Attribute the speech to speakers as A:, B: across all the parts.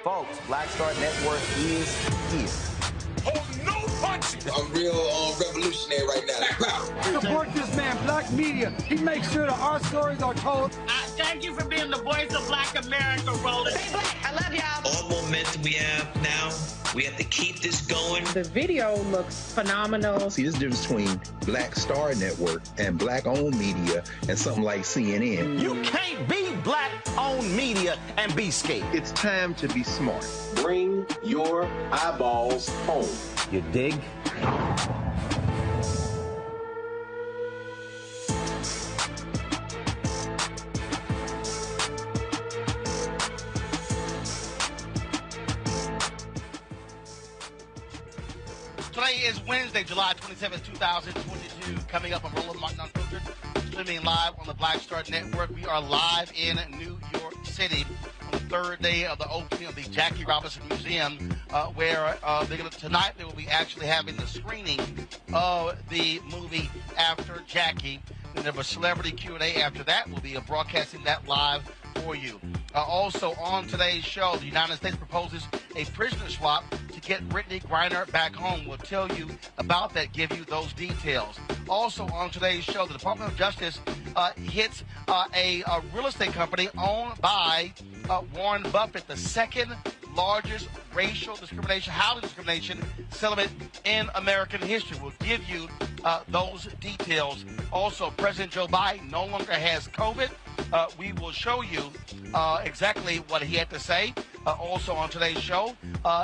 A: Folks, Black Star Network is here. hold no punches.
B: I'm real revolutionary right now.
C: Support this man, Black media. He makes sure that our stories are told.
D: Thank you for being the voice of Black America, Roland.
E: Stay black. I love y'all.
F: All momentum we have now, we have to keep this going.
G: The video looks phenomenal.
H: See, there's a difference between Black Star Network and Black-owned media and something like CNN.
I: You can't be Black-owned media and be scared.
H: It's time to be smart.
J: Bring your eyeballs home.
I: You dig?
D: Today is Wednesday, July 27, 2022. Coming up on Roland Unfiltered, streaming live on the Black Star Network. We are live in New York City on the third day of the opening of the Jackie Robinson Museum, where tonight they will be actually having the screening of the movie After Jackie. And there was a celebrity Q&A after that. We'll be broadcasting that live for you. Also on today's show, the United States proposes a prisoner swap to get Brittney Griner back home. We'll tell you about that, give you those details. Also on today's show, the Department of Justice hits a real estate company owned by Warren Buffett, the second largest racial discrimination, housing discrimination settlement in American history. We'll give you those details. Also, President Joe Biden no longer has COVID. We will show you exactly what he had to say. Also on today's show,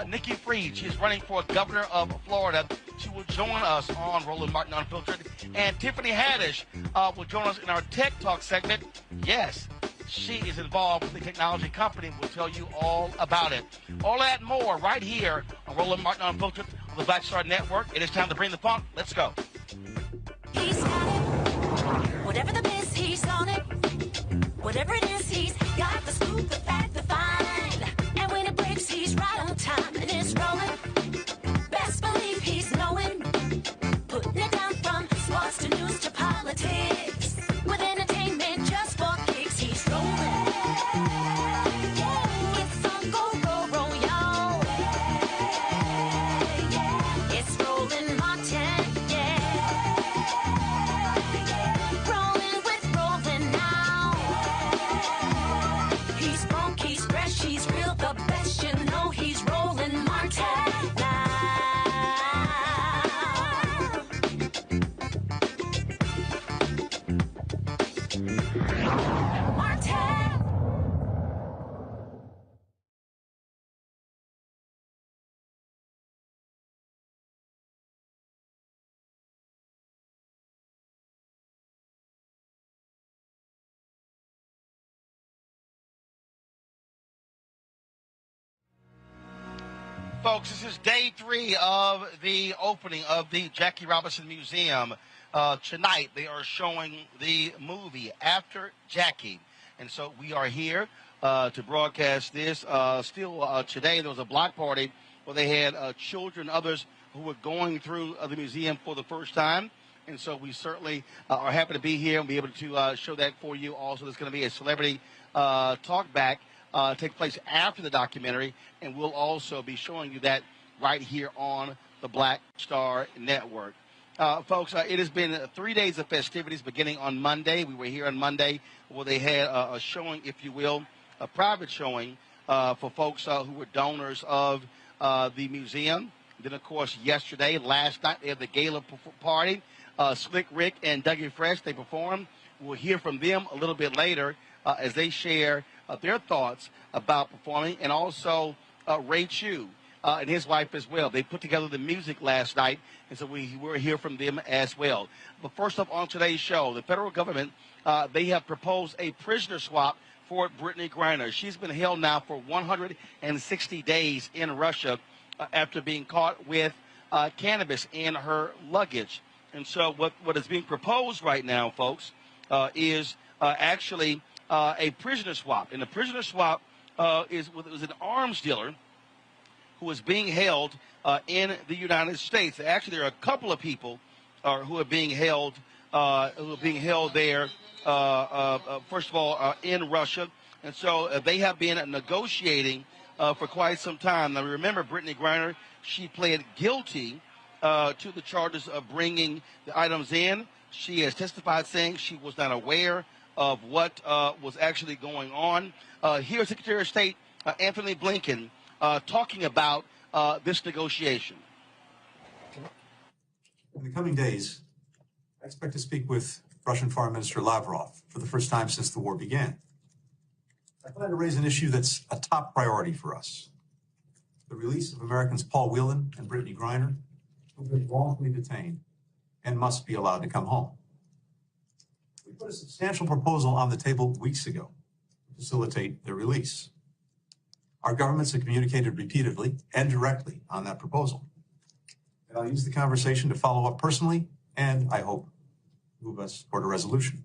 D: Nikki Fried, she's running for governor of Florida. She will join us on Roland Martin Unfiltered. And Tiffany Haddish will join us in our Tech Talk segment. Yes, she is involved with the technology company. We'll tell you all about it. All that and more right here on Roland Martin Unfiltered on the Black Star Network. It is time to bring the funk. Let's go.
K: He's got it. Whatever the miss, he's on it. Whatever it is, he's got the scoop, the fact, the find. And when it breaks, he's right on time and it's rolling. Best believe he's knowing. Putting it down from sports to news to politics. With entertainment just for kicks, he's rolling. It's on go, y'all. It's Roland Martin, rolling with Roland now. He's funk, he's fresh, he's real, the best, you know he's Roland Martin now.
D: Folks, this is day 3 of the opening of the Jackie Robinson Museum. Tonight, they are showing the movie After Jackie. And so we are here to broadcast this. Today, there was a block party where they had children, others who were going through the museum for the first time. And so we certainly are happy to be here and be able to show that for you. Also, there's going to be a celebrity talk back. Take place after the documentary, and we'll also be showing you that right here on the Black Star Network. Folks, it has been 3 days of festivities beginning on Monday. We were here on Monday where they had a showing, if you will, a private showing for folks who were donors of the museum. Then, of course, last night, they had the gala party. Slick Rick and Dougie Fresh, they performed. We'll hear from them a little bit later as they share their thoughts about performing, and also Ray Chu and his wife as well. They put together the music last night, and so we will hear from them as well. But first up on today's show, the federal government, they have proposed a prisoner swap for Brittney Griner. She's been held now for 160 days in Russia after being caught with cannabis in her luggage. And so what is being proposed right now, folks, is actually a prisoner swap. And the prisoner swap was an arms dealer who is being held in the United States. Actually, there are a couple of people who are being held there. First of all, in Russia, and so they have been negotiating for quite some time. Now, remember, Brittney Griner, she pled guilty to the charges of bringing the items in. She has testified saying she was not aware of what was actually going on. Here's Secretary of State Anthony Blnken talking about this negotiation.
A: In the coming days, I expect to speak with Russian Foreign Minister Lavrov for the first time since the war began. I plan to raise an issue that's a top priority for us: the release of Americans Paul Whelan and Brittany Griner, who've been wrongfully detained and must be allowed to come home. We put a substantial proposal on the table weeks ago to facilitate their release. Our governments have communicated repeatedly and directly on that proposal. And I'll use the conversation to follow up personally and, I hope, move us toward a resolution.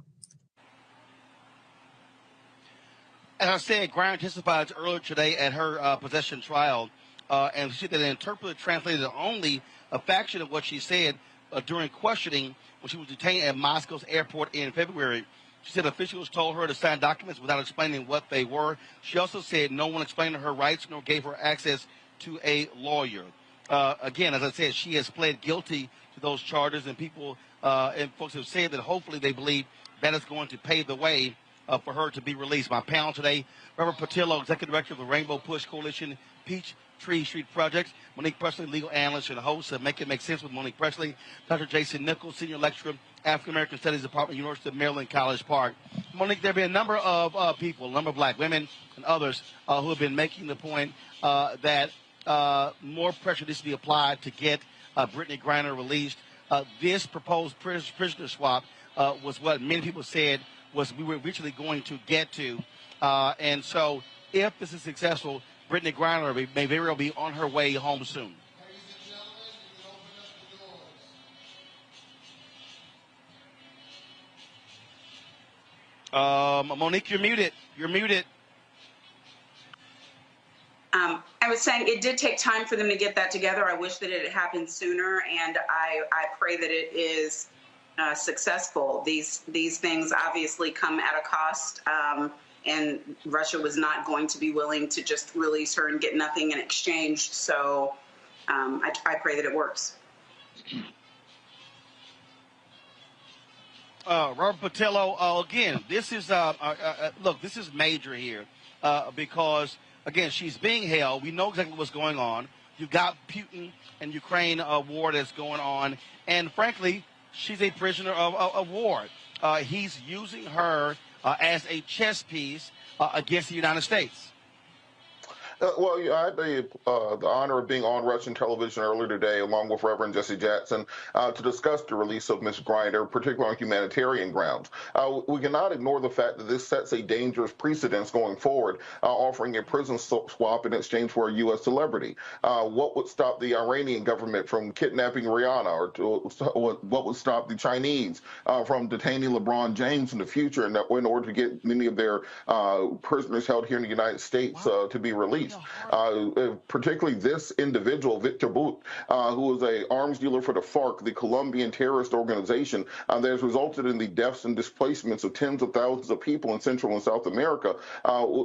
D: As I said, Griner testified earlier today at her possession trial, and she said that an interpreter translated only a fraction of what she said during questioning when she was detained at Moscow's airport in February. She said officials told her to sign documents without explaining what they were. She also said no one explained her rights nor gave her access to a lawyer. Again, as I said, she has pled guilty to those charges, and people and folks have said that hopefully they believe that is going to pave the way for her to be released. My panel today, Robert Patillo, Executive Director of the Rainbow Push Coalition, Peachtree Street Projects, Monique Presley, legal analyst and host of Make It Make Sense with Monique Presley, Dr. Jason Nichols, Senior Lecturer, African American Studies Department, University of Maryland, College Park. Monique, there have been a number of people, a number of black women and others who have been making the point that more pressure needs to be applied to get Brittney Griner released. This proposed prisoner swap was what many people said was we were eventually going to get to. And so if this is successful, Brittney Griner may very well be on her way home soon. Monique, you're muted. You're muted.
E: I was saying it did take time for them to get that together. I wish that it had happened sooner, and I pray that it is successful. These things obviously come at a cost, and Russia was not going to be willing to just release her and get nothing in exchange. So I pray that it works.
D: Robert Patillo, again, this is look, this is major here because, again, she's being held. We know exactly what's going on. You've got Putin and Ukraine war that's going on, and frankly, she's a prisoner of war. He's using her as a chess piece against the United States.
L: Well, I had the honor of being on Russian television earlier today, along with Reverend Jesse Jackson, to discuss the release of Ms. Griner, particularly on humanitarian grounds. We cannot ignore the fact that this sets a dangerous precedence going forward, offering a prison swap in exchange for a U.S. celebrity. What would stop the Iranian government from kidnapping Rihanna, or what would stop the Chinese from detaining LeBron James in the future in order to get many of their prisoners held here in the United States to be released? Particularly this individual, Victor Bout, who is an arms dealer for the FARC, the Colombian terrorist organization that has resulted in the deaths and displacements of tens of thousands of people in Central and South America.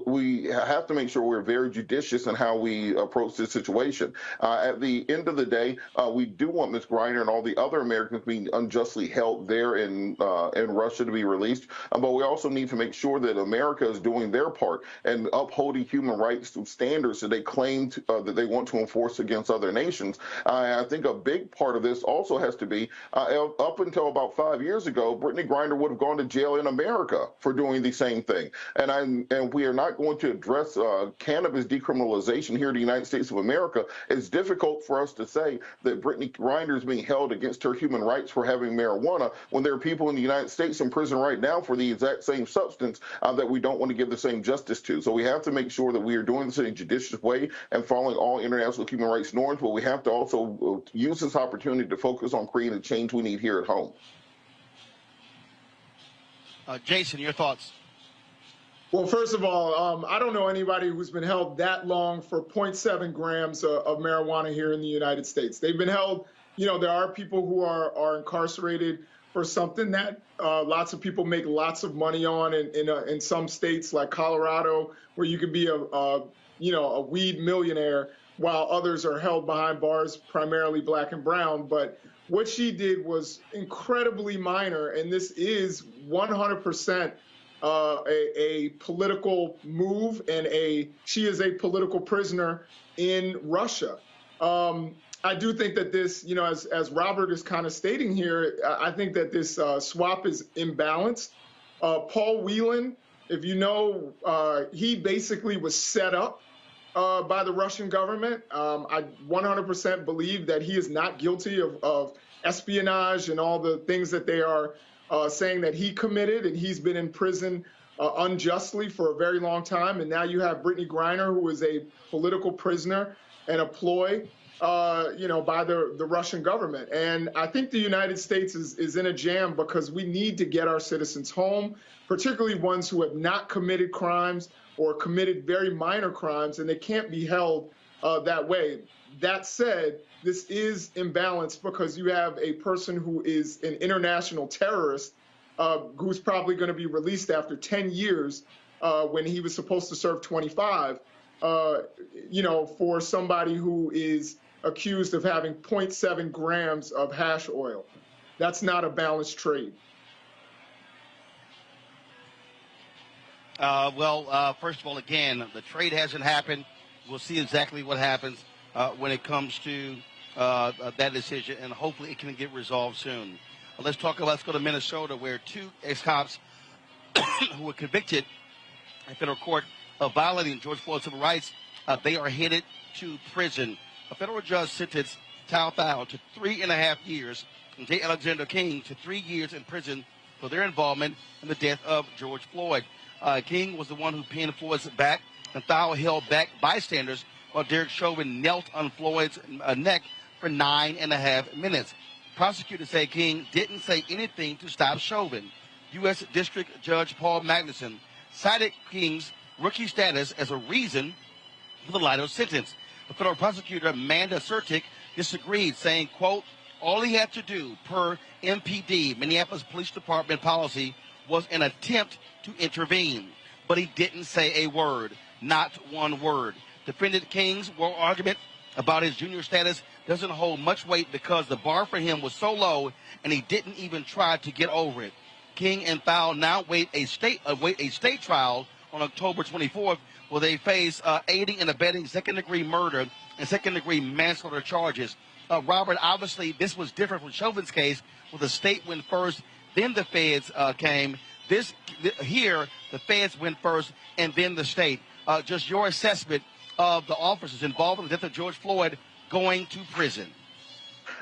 L: We have to make sure we're very judicious in how we approach this situation. At the end of the day, we do want Ms. Griner and all the other Americans being unjustly held there in Russia to be released, but we also need to make sure that America is doing their part and upholding human rights through standards that they claim that they want to enforce against other nations. I think a big part of this also has to be, up until about 5 years ago, Brittney Griner would have gone to jail in America for doing the same thing. And we are not going to address cannabis decriminalization here in the United States of America. It's difficult for us to say that Brittney Griner is being held against her human rights for having marijuana when there are people in the United States in prison right now for the exact same substance that we don't want to give the same justice to. So we have to make sure that we are doing this in a judicious way and following all international human rights norms, but we have to also use this opportunity to focus on creating the change we need here at home.
D: Jason, your thoughts?
M: Well, first of all, I don't know anybody who's been held that long for 0.7 grams of marijuana here in the United States. They've been held, there are people who are incarcerated for something that lots of people make lots of money on in some states like Colorado, where you can be a weed millionaire, while others are held behind bars, primarily black and brown. But what she did was incredibly minor, and this is 100% a political move, and she is a political prisoner in Russia. I do think that this, as Robert is kind of stating here, I think that this swap is imbalanced. Paul Whelan, if you know, he basically was set up by the Russian government. I 100% believe that he is not guilty of espionage and all the things that they are saying that he committed, and he's been in prison unjustly for a very long time. And now you have Brittney Griner, who is a political prisoner and a ploy, by the Russian government. And I think the United States is in a jam because we need to get our citizens home, particularly ones who have not committed crimes or committed very minor crimes, and they can't be held that way. That said, this is imbalanced because you have a person who is an international terrorist who's probably going to be released after 10 years when he was supposed to serve 25, for somebody who is accused of having 0.7 grams of hash oil. That's not a balanced trade.
D: First of all, again, the trade hasn't happened. We'll see exactly what happens when it comes to that decision, and hopefully it can get resolved soon. Let's go to Minnesota, where two ex-cops who were convicted in federal court of violating George Floyd's civil rights, they are headed to prison. A federal judge sentenced Tal Thao to 3.5 years and J. Alexander King to 3 years in prison for their involvement in the death of George Floyd. King was the one who pinned Floyd's back, and Thao held back bystanders while Derek Chauvin knelt on Floyd's neck for 9.5 minutes. Prosecutors say King didn't say anything to stop Chauvin. U.S. District Judge Paul Magnuson cited King's rookie status as a reason for the lighter sentence. The federal prosecutor, Amanda Sertic, disagreed, saying, quote, all he had to do, per MPD, Minneapolis Police Department policy, was an attempt to intervene. But he didn't say a word, not one word. Defendant King's oral argument about his junior status doesn't hold much weight because the bar for him was so low and he didn't even try to get over it. King and Thao now await a state trial on October 24th, where they face aiding and abetting second-degree murder and second-degree manslaughter charges. Robert, obviously, this was different from Chauvin's case, where the state went first, then the feds came. Here, the feds went first, and then the state. Just your assessment of the officers involved in the death of George Floyd going to prison.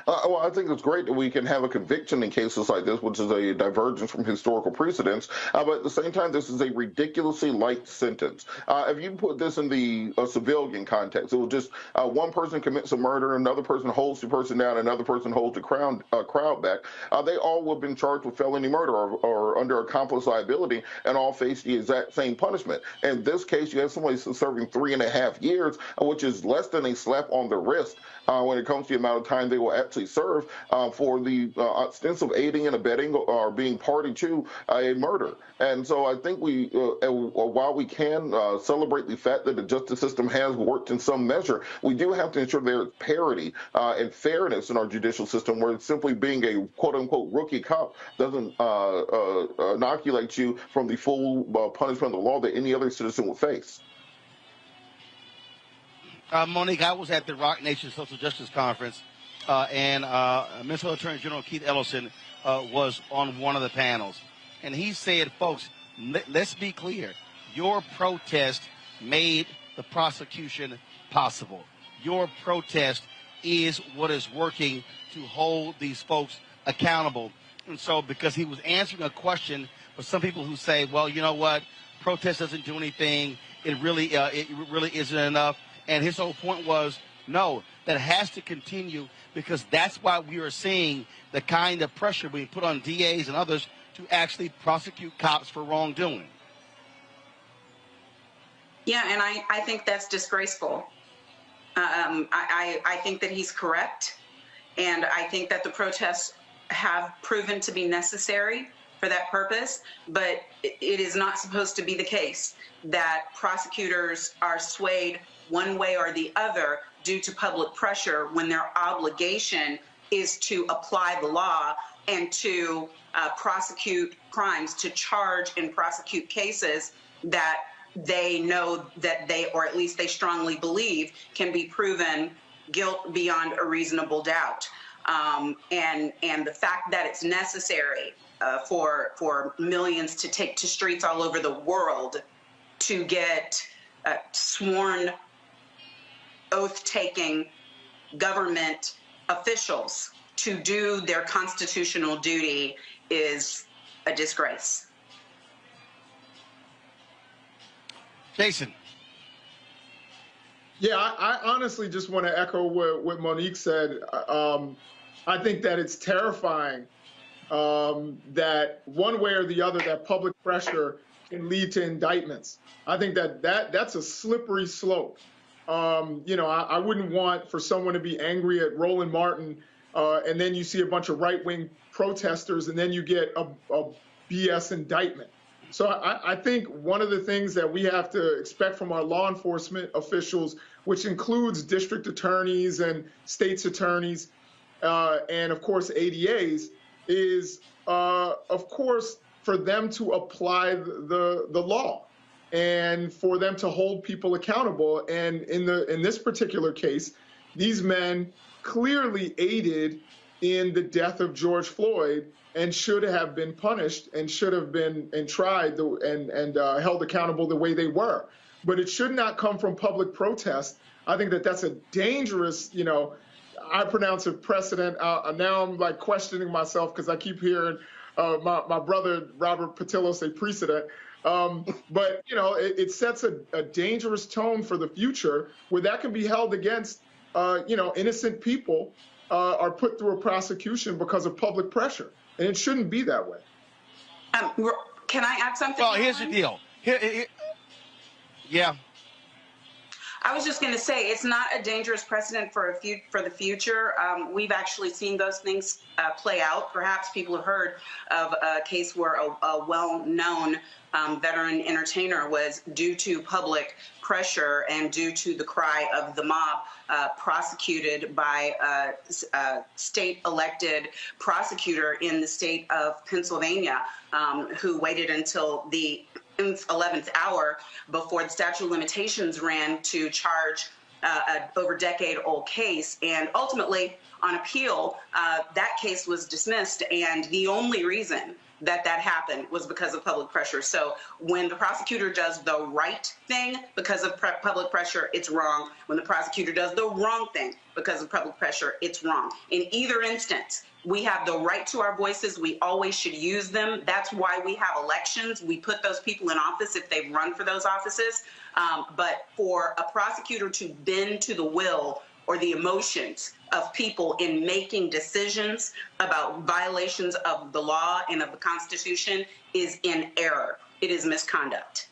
L: Well, I think it's great that we can have a conviction in cases like this, which is a divergence from historical precedents. But at the same time, this is a ridiculously light sentence. If you put this in the civilian context, it will just one person commits a murder, another person holds the person down, another person holds the crowd back. They all would have been charged with felony murder or under accomplice liability and all face the exact same punishment. In this case, you have somebody serving 3.5 years, which is less than a slap on the wrist when it comes to the amount of time they will actually serve for the extensive aiding and abetting or being party to a murder. And so I think while we can celebrate the fact that the justice system has worked in some measure, we do have to ensure there is parity and fairness in our judicial system, where simply being a quote-unquote rookie cop doesn't inoculate you from the full punishment of the law that any other citizen would face.
D: Monique, I was at the Rock Nation Social Justice Conference, and Minnesota Attorney General Keith Ellison was on one of the panels. And he said, folks, let's be clear. Your protest made the prosecution possible. Your protest is what is working to hold these folks accountable. And so because he was answering a question for some people who say, well, you know what, protest doesn't do anything. It really isn't enough. And his whole point was, no, that has to continue, because that's why we are seeing the kind of pressure being put on DAs and others to actually prosecute cops for wrongdoing.
E: Yeah, and I think that's disgraceful. I think that he's correct, and I think that the protests have proven to be necessary for that purpose, but it is not supposed to be the case that prosecutors are swayed one way or the other due to public pressure when their obligation is to apply the law and to prosecute crimes, to charge and prosecute cases that they know that they, or at least they strongly believe, can be proven guilt beyond a reasonable doubt. And the fact that it's necessary for millions to take to streets all over the world to get sworn, oath-taking government officials to do their constitutional duty is a disgrace.
D: Jason.
M: Yeah, I honestly just want to echo what Monique said. I think that it's terrifying that one way or the other that public pressure can lead to indictments. I think that's a slippery slope. I wouldn't want for someone to be angry at Roland Martin and then you see a bunch of right-wing protesters and then you get a BS indictment. So I think one of the things that we have to expect from our law enforcement officials, which includes district attorneys and state's attorneys, and of course ADAs, is of course for them to apply the law and for them to hold people accountable. And in this particular case, these men clearly aided in the death of George Floyd and should have been punished and should have been tried and held accountable the way they were. But it should not come from public protest. I think that's a dangerous, I pronounce it precedent. Now I'm like questioning myself because I keep hearing my brother Robert Patillo say precedent. But, it sets a dangerous tone for the future where that can be held against, innocent people are put through a prosecution because of public pressure. And it shouldn't be that way.
E: Can I add something?
D: Well, here's the deal. Yeah.
E: I was just going to say it's not a dangerous precedent for the future. We've actually seen those things play out. Perhaps people have heard of a case where a well-known veteran entertainer was, due to public pressure and due to the cry of the mob, prosecuted by a state-elected prosecutor in the state of Pennsylvania, who waited until the 11th hour before the statute of limitations ran to charge an over-decade-old case. And ultimately, on appeal, that case was dismissed, and the only reason that happened was because of public pressure. So when the prosecutor does the right thing because of public pressure, it's wrong. When the prosecutor does the wrong thing because of public pressure, it's wrong. In either instance, we have the right to our voices. We always should use them. That's why we have elections. We put those people in office if they've run for those offices. But for a prosecutor to bend to the will or the emotions of people in making decisions about violations of the law and of the Constitution is in error. It is misconduct.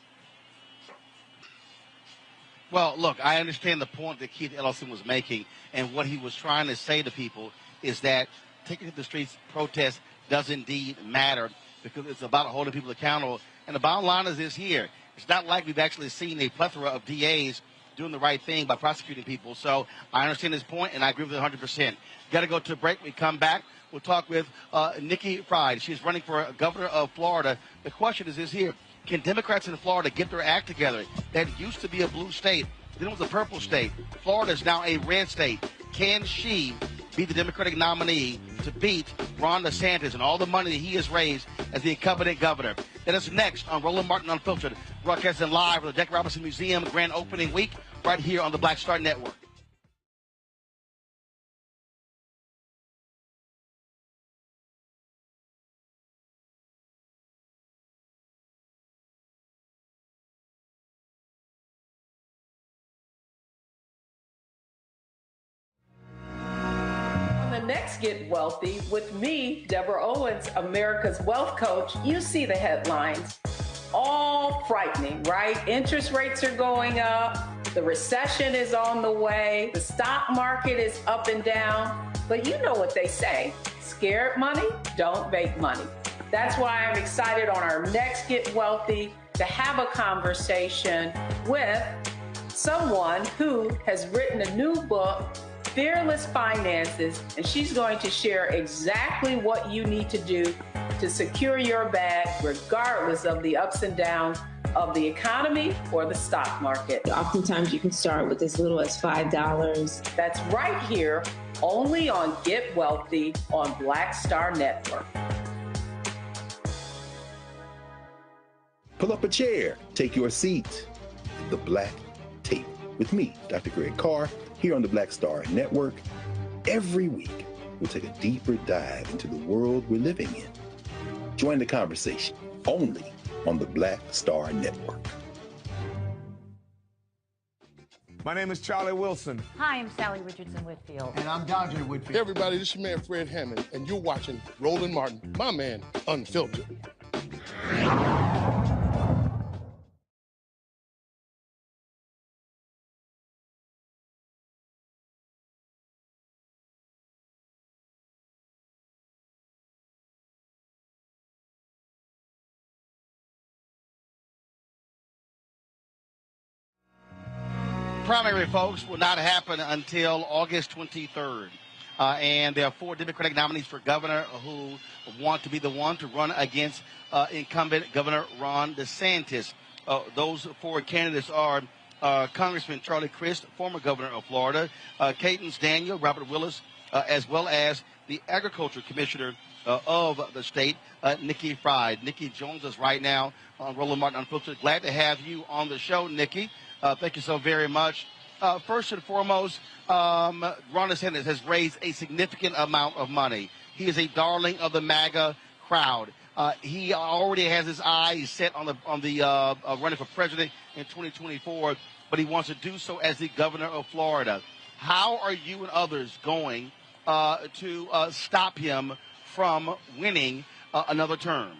D: Well, look, I understand the point that Keith Ellison was making, and what he was trying to say to people is that taking to the streets protest does indeed matter because it's about holding people accountable. And the bottom line is this here. It's not like we've actually seen a plethora of DAs doing the right thing by prosecuting people. So I understand his point, and I agree with it 100%. Got to go to a break. We come back. We'll talk with Nikki Fried. She's running for governor of Florida. The question is this here. Can Democrats in Florida get their act together? That used to be a blue state. Then it was a purple state. Florida is now a red state. Can she be the Democratic nominee to beat Ron DeSantis and all the money that he has raised as the incumbent governor? That is next on Roland Martin Unfiltered, broadcasting live from the Jackie Robinson Museum grand opening week right here on the Black Star Network.
G: Next Get Wealthy with me, Deborah Owens, America's Wealth Coach. You see the headlines, all frightening, right? Interest rates are going up. The recession is on the way. The stock market is up and down. But you know what they say, scared money don't make money. That's why I'm excited on our Next Get Wealthy to have a conversation with someone who has written a new book, Fearless Finances, and she's going to share exactly what you need to do to secure your bag regardless of the ups and downs of the economy or the stock market.
N: Oftentimes you can start with as little as $5.
G: That's right here, only on Get Wealthy on Black Star Network.
H: Pull up a chair, take your seat. The Black Tape with me, Dr. Greg Carr, here on the Black Star Network. Every week, we'll take a deeper dive into the world we're living in. Join the conversation only on the Black Star Network.
O: My name is Charlie Wilson.
P: Hi, I'm Sally Richardson Whitfield.
Q: And I'm Dondre Whitfield.
R: Hey, everybody, this is your man Fred Hammond, and you're watching Roland Martin, my man, Unfiltered.
D: Primary, folks, will not happen until August 23rd. And there are 4 Democratic nominees for governor who want to be the one to run against incumbent Governor Ron DeSantis. Those 4 candidates are Congressman Charlie Crist, former governor of Florida, Cadence Daniel, Robert Willis, as well as the Agriculture Commissioner of the state, Nikki Fried. Nikki joins us right now on Roland Martin Unfiltered. Glad to have you on the show, Nikki. Thank you so very much. First and foremost, Ron DeSantis has raised a significant amount of money. He is a darling of the MAGA crowd. He already has his eyes set on the running for president in 2024, but he wants to do so as the governor of Florida. How are you and others going to stop him from winning another term?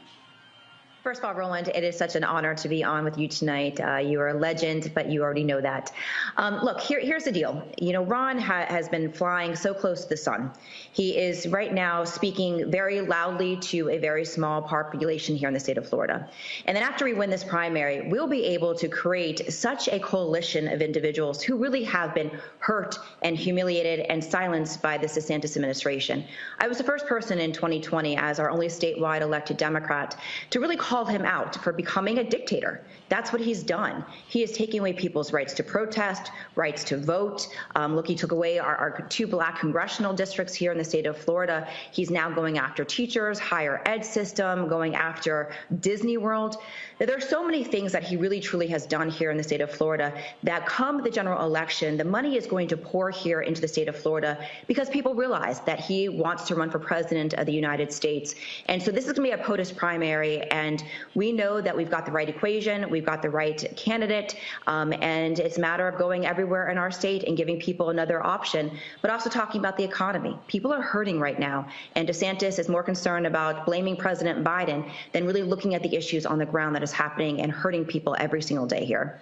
P: First of all, Roland, it is such an honor to be on with you tonight. You are a legend, but you already know that. Look, here's the deal. You know, Ron has been flying so close to the sun. He is right now speaking very loudly to a very small population here in the state of Florida. And then after we win this primary, we'll be able to create such a coalition of individuals who really have been hurt and humiliated and silenced by this DeSantis administration. I was the first person in 2020 as our only statewide elected Democrat to really call him out for becoming a dictator. That's what he's done. He is taking away people's rights to protest, rights to vote. Look, he took away our 2 Black congressional districts here in the state of Florida. He's now going after teachers, higher ed system, going after Disney World. There are so many things that he really truly has done here in the state of Florida that come the general election, the money is going to pour here into the state of Florida because people realize that he wants to run for president of the United States. And so this is going to be a POTUS primary, and we know that we've got the right equation, we've got the right candidate, and it's a matter of going everywhere in our state and giving people another option, but also talking about the economy. People are hurting right now, and DeSantis is more concerned about blaming President Biden than really looking at the issues on the ground that is happening and hurting people every single day here.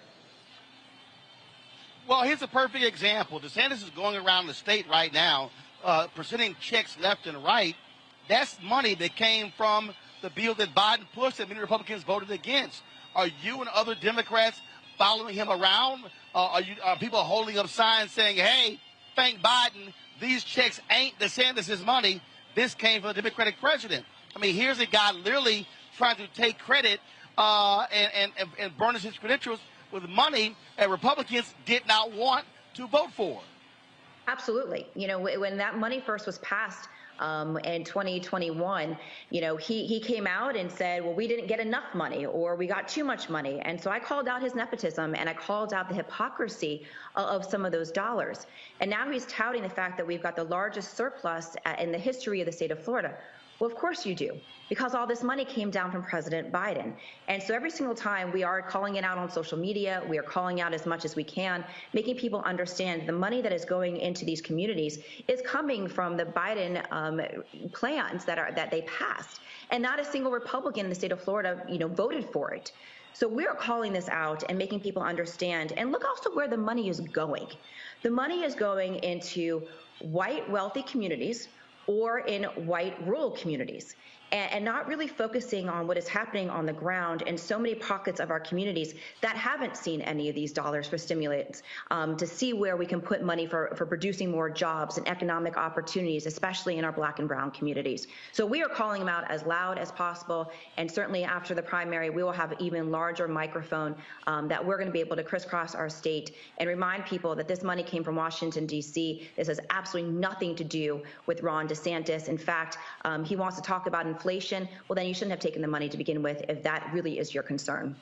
D: Well, here's a perfect example. DeSantis is going around the state right now, presenting checks left and right. That's money that came from the bill that Biden pushed that many Republicans voted against. Are you and other Democrats following him around? Are people holding up signs saying, hey, thank Biden, these checks ain't DeSantis' money. This came from the Democratic president. I mean, here's a guy literally trying to take credit and burnish his credentials with money that Republicans did not want to vote for.
P: Absolutely. You know, when that money first was passed in 2021, you know, he came out and said, well, we didn't get enough money or we got too much money. And so I called out his nepotism and I called out the hypocrisy of some of those dollars. And now he's touting the fact that we've got the largest surplus in the history of the state of Florida. Well, of course you do, because all this money came down from President Biden. And so every single time we are calling it out on social media, we are calling out as much as we can, making people understand the money that is going into these communities is coming from the Biden plans that they passed. And not a single Republican in the state of Florida, you know, voted for it. So we're calling this out and making people understand. And look also where the money is going. The money is going into white wealthy communities or in white rural communities. and not really focusing on what is happening on the ground in so many pockets of our communities that haven't seen any of these dollars for stimulants, to see where we can put money for producing more jobs and economic opportunities, especially in our Black and brown communities. So we are calling them out as loud as possible, and certainly after the primary, we will have an even larger microphone that we're going to be able to crisscross our state and remind people that this money came from Washington, D.C. This has absolutely nothing to do with Ron DeSantis. In fact, he wants to talk about inflation. Well, then you shouldn't have taken the money to begin with if that really is your concern.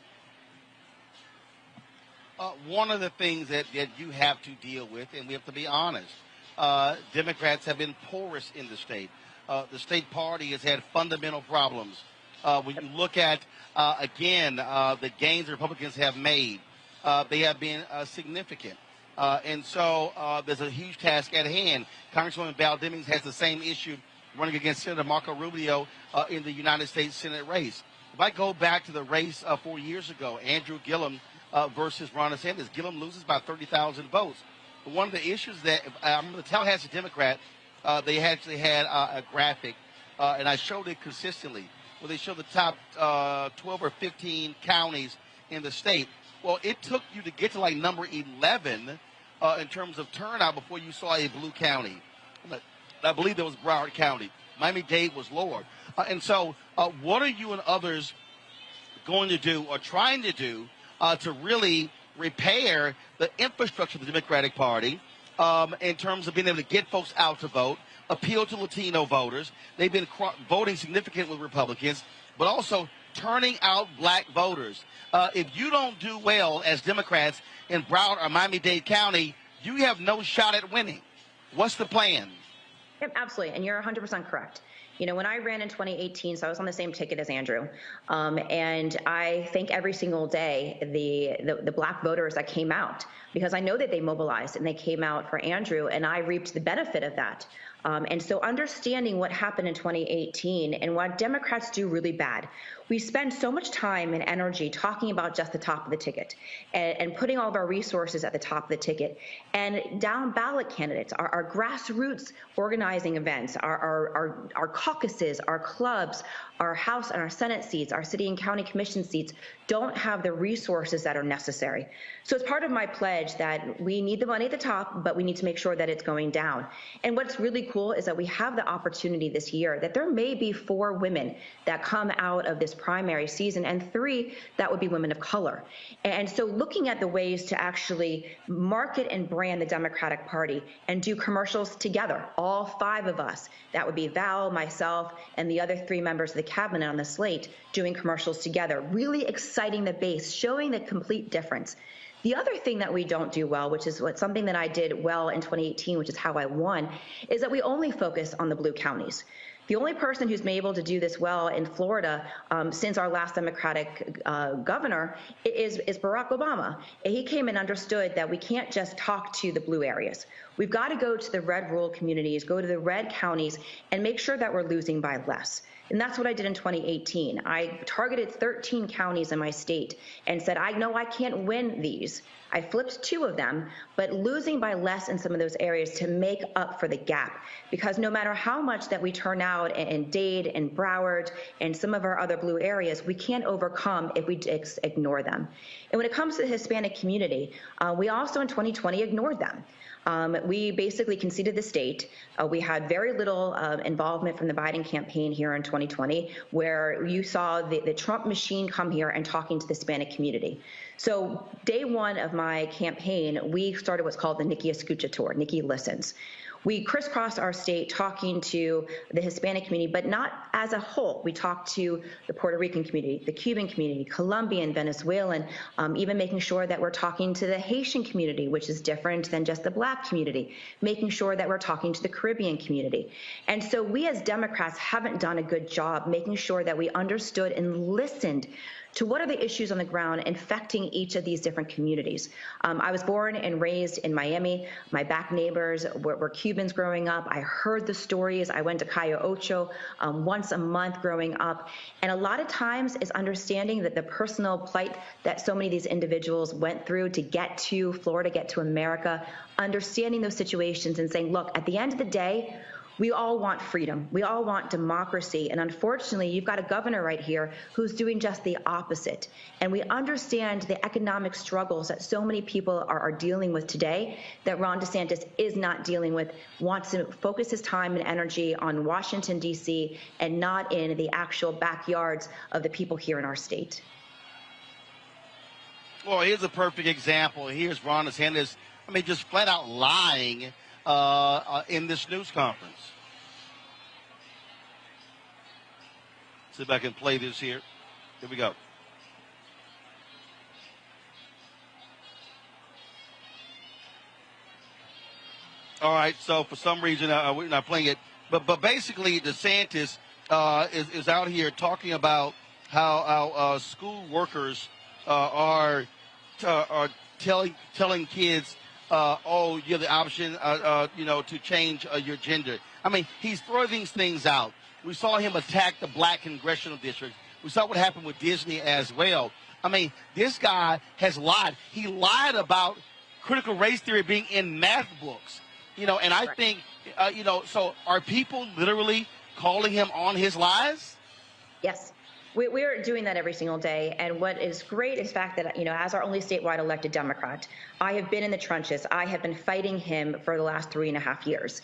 D: One of the things that you have to deal with, and we have to be honest, Democrats have been porous in the state. The state party has had fundamental problems. When you look at, again, the gains the Republicans have made, they have been significant. And so there's a huge task at hand. Congresswoman Val Demings has the same issue running against Senator Marco Rubio in the United States Senate race. If I go back to the race 4 years ago, Andrew Gillum versus Ron DeSantis, Gillum loses by 30,000 votes. But one of the issues that the Tallahassee Democrat, they actually had a graphic, and I showed it consistently, where they show the top 12 or 15 counties in the state. Well, it took you to get to like number 11 in terms of turnout before you saw a blue county. I believe there was Broward County. Miami-Dade was lower. And so what are you and others going to do or trying to do to really repair the infrastructure of the Democratic Party in terms of being able to get folks out to vote, appeal to Latino voters? They've been voting significantly with Republicans, but also turning out Black voters. If you don't do well as Democrats in Broward or Miami-Dade County, you have no shot at winning. What's the plan?
P: Yep, absolutely, and you're 100% correct. You know, when I ran in 2018, so I was on the same ticket as Andrew, and I thank every single day the Black voters that came out, because I know that they mobilized and they came out for Andrew, and I reaped the benefit of that. And so understanding what happened in 2018 and what Democrats do really bad, we spend so much time and energy talking about just the top of the ticket and putting all of our resources at the top of the ticket. And down ballot candidates, our grassroots organizing events, our caucuses, our clubs, our House and our Senate seats, our city and county commission seats don't have the resources that are necessary. So it's part of my pledge that we need the money at the top, but we need to make sure that it's going down. And what's really cool is that we have the opportunity this year that there may be 4 women that come out of this primary season, and 3 that would be women of color. And so looking at the ways to actually market and brand the Democratic Party and do commercials together, all 5 of us, that would be Val, myself, and the other 3 members of the cabinet on the slate doing commercials together, really exciting the base, showing the complete difference. The other thing that we don't do well, which is something that I did well in 2018, which is how I won, is that we only focus on the blue counties. The only person who's been able to do this well in Florida since our last Democratic governor is Barack Obama. He came and understood that we can't just talk to the blue areas. We've got to go to the red rural communities, go to the red counties, and make sure that we're losing by less. And that's what I did in 2018. I targeted 13 counties in my state and said, I know I can't win these. I flipped 2 of them, but losing by less in some of those areas to make up for the gap. Because no matter how much that we turn out in Dade and Broward and some of our other blue areas, we can't overcome if we ignore them. And when it comes to the Hispanic community, we also in 2020 ignored them. We basically conceded the state. We had very little involvement from the Biden campaign here in 2020, where you saw the Trump machine come here and talking to the Hispanic community. So day 1 of my campaign, we started what's called the Nikki Escucha Tour, Nikki Listens. We crisscrossed our state talking to the Hispanic community, but not as a whole. We talked to the Puerto Rican community, the Cuban community, Colombian, Venezuelan, even making sure that we're talking to the Haitian community, which is different than just the Black community, making sure that we're talking to the Caribbean community. And so we as Democrats haven't done a good job making sure that we understood and listened to what are the issues on the ground infecting each of these different communities. I was born and raised in Miami. My back neighbors were Cubans growing up. I heard the stories. I went to Cayo Ocho once a month growing up. And a lot of times is understanding that the personal plight that so many of these individuals went through to get to Florida, get to America, understanding those situations and saying, look, at the end of the day, We all want freedom. We all want democracy. And unfortunately, you've got a governor right here who's doing just the opposite. And we understand the economic struggles that so many people are dealing with today that Ron DeSantis is not dealing with, wants to focus his time and energy on Washington, D.C., and not in the actual backyards of the people here in our state.
D: Well, here's a perfect example. Here's Ron DeSantis, just flat out lying in this news conference. See if I can play this here. Here we go. All right, so for some reason we're not playing it, but basically DeSantis is out here talking about how school workers are telling kids, oh, you have the option, to change your gender. He's throwing these things out. We saw him attack the black congressional district. We saw what happened with Disney as well. This guy has lied. He lied about critical race theory being in math books. And I think, so are people literally calling him on his lies?
P: Yes. We're doing that every single day. And what is great is the fact that, as our only statewide elected Democrat, I have been in the trenches. I have been fighting him for the last 3.5 years.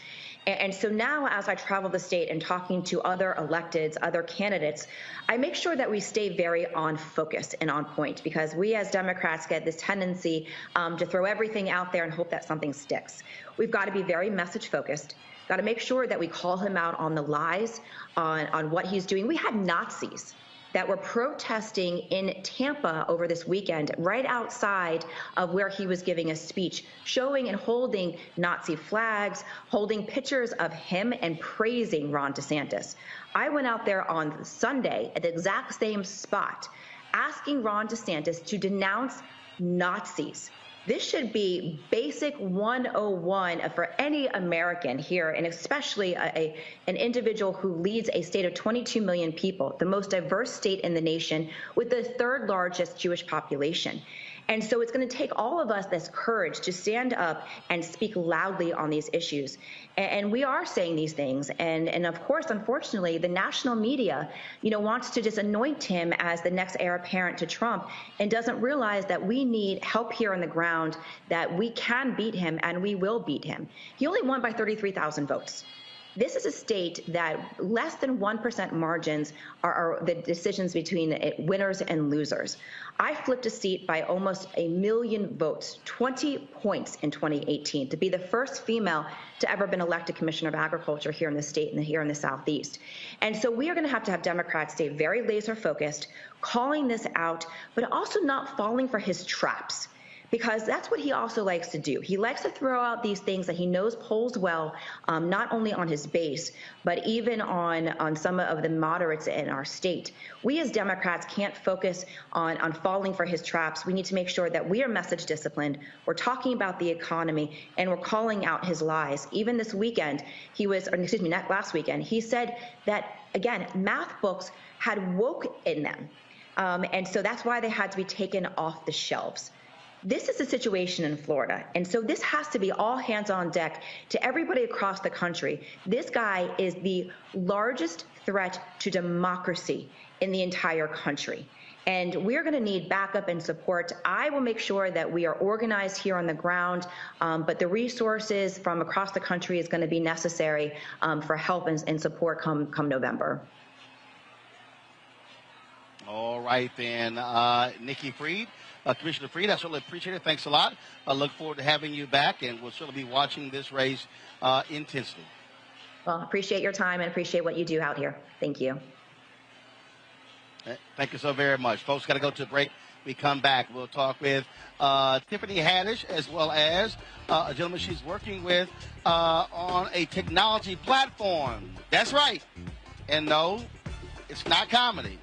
P: And so now as I travel the state and talking to other electeds, other candidates, I make sure that we stay very on focus and on point, because we as Democrats get this tendency to throw everything out there and hope that something sticks. We've got to be very message focused. Got to make sure that we call him out on the lies, on what he's doing. We had Nazis that were protesting in Tampa over this weekend, right outside of where he was giving a speech, showing and holding Nazi flags, holding pictures of him and praising Ron DeSantis. I went out there on Sunday at the exact same spot, asking Ron DeSantis to denounce Nazis. This should be basic 101 for any American here, and especially an individual who leads a state of 22 million people, the most diverse state in the nation with the third largest Jewish population. And so it's going to take all of us this courage to stand up and speak loudly on these issues. And we are saying these things. And of course, unfortunately, the national media, wants to just anoint him as the next heir apparent to Trump and doesn't realize that we need help here on the ground, that we can beat him and we will beat him. He only won by 33,000 votes. This is a state that less than 1% margins are the decisions between winners and losers. I flipped a seat by almost 1 million votes, 20 points in 2018, to be the first female to ever been elected Commissioner of Agriculture here in the state and here in the Southeast. And so we are going to have Democrats stay very laser focused, calling this out, but also not falling for his traps, because that's what he also likes to do. He likes to throw out these things that he knows polls well, not only on his base, but even on some of the moderates in our state. We as Democrats can't focus on falling for his traps. We need to make sure that we are message disciplined. We're talking about the economy, and we're calling out his lies. Even this weekend, last weekend, he said that, again, math books had woke in them. And so that's why they had to be taken off the shelves. This is the situation in Florida, and so this has to be all hands on deck to everybody across the country. This guy is the largest threat to democracy in the entire country, and we're going to need backup and support. I will make sure that we are organized here on the ground, but the resources from across the country is going to be necessary for help and support come November.
D: All right, then, Nikki Fried. Commissioner Fried, I certainly appreciate it. Thanks a lot. I look forward to having you back, and we'll certainly be watching this race intensely.
P: Well, appreciate your time and appreciate what you do out here. Thank you.
D: Thank you so very much. Folks, got to go to a break. We come back. We'll talk with Tiffany Haddish, as well as a gentleman she's working with on a technology platform. That's right. And no, it's not comedy.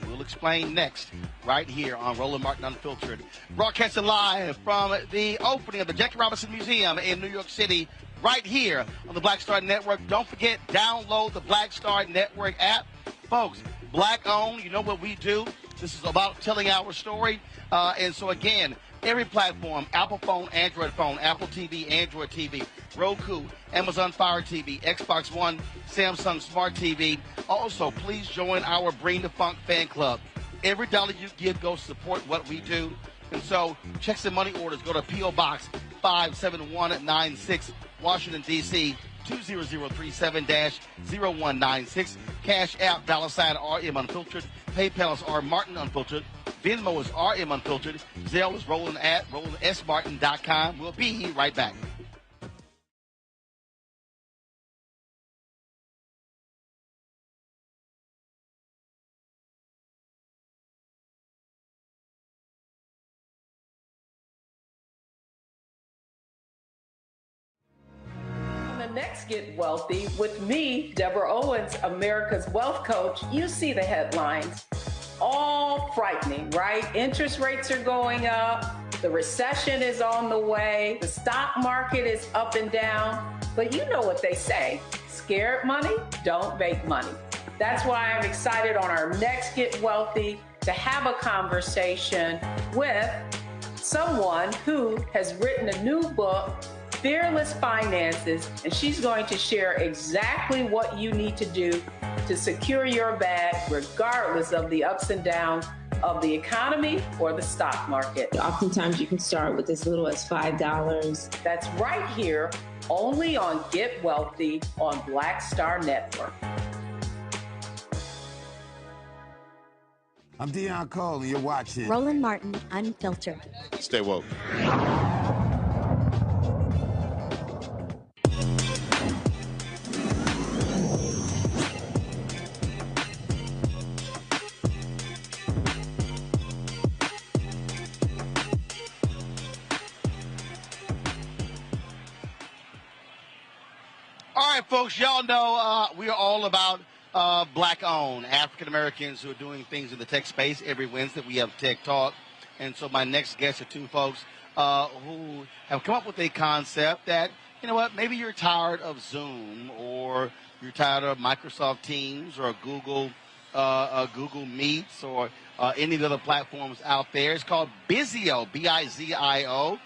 D: We'll explain next, right here on Roland Martin Unfiltered. Broadcasting live from the opening of the Jackie Robinson Museum in New York City, right here on the Black Star Network. Don't forget, download the Black Star Network app. Folks, black owned, you know what we do. This is about telling our story. And so, again, every platform, Apple phone, Android phone, Apple TV, Android TV, Roku, Amazon Fire TV, Xbox One, Samsung Smart TV. Also, please join our Bring the Funk fan club. Every dollar you give goes to support what we do. And so, checks and money orders go to P.O. Box 57196, Washington, D.C., 20037-0196. Cash App, $RM Unfiltered. PayPal is R Martin Unfiltered. Venmo is RM Unfiltered. Zelle is Roland at RolandSMartin.com. We'll be right back.
G: Next Get Wealthy with me, Deborah Owens, America's Wealth Coach. You see the headlines. All frightening, right? Interest rates are going up. The recession is on the way. The stock market is up and down. But you know what they say. Scared money don't make money. That's why I'm excited on our Next Get Wealthy to have a conversation with someone who has written a new book, Fearless Finances, and she's going to share exactly what you need to do to secure your bag regardless of the ups and downs of the economy or the stock market.
N: Oftentimes you can start with as little as $5.
G: That's right here, only on Get Wealthy on Black Star Network.
Q: I'm Deion Cole, and you're watching
K: Roland Martin Unfiltered.
Q: Stay woke.
D: All right, folks, y'all know we are all about Black-owned African-Americans who are doing things in the tech space. Every Wednesday we have Tech Talk. And so my next guests are two folks who have come up with a concept that, you know what, maybe you're tired of Zoom or you're tired of Microsoft Teams or Google Meets or any of the other platforms out there. It's called Bizio, B-I-Z-I-O.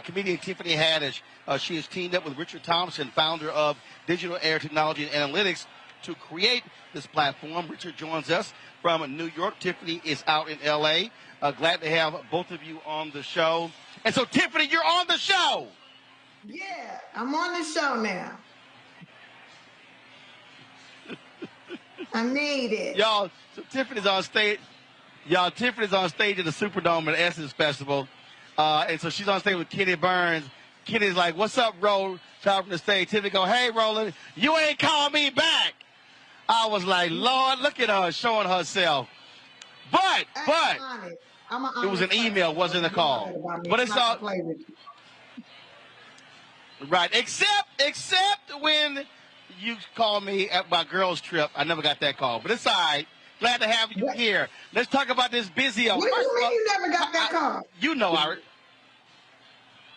D: Comedian Tiffany Haddish, she has teamed up with Richard Thompson, founder of Digital Air Technology and Analytics, to create this platform. Richard joins us from New York. Tiffany is out in L.A. Glad to have both of you on the show. And so, Tiffany, you're on the show.
S: Yeah, I'm on the show now. I need it.
D: Y'all, so Tiffany's on stage. Tiffany's on stage at the Superdome at Essence Festival. And so she's on stage with Kenny Burns. Kenny's like, "What's up, Roland?" Shout from the stage. Tiffany go, "Hey, Roland, you ain't called me back." I was like, Lord, look at her showing herself. But it was an email, wasn't a call. But it's all right. Except when you called me at my girls' trip. I never got that call. But it's all right. Glad to have you here. Let's talk about this Bizio.
S: What do you mean you never got that call?
D: You know,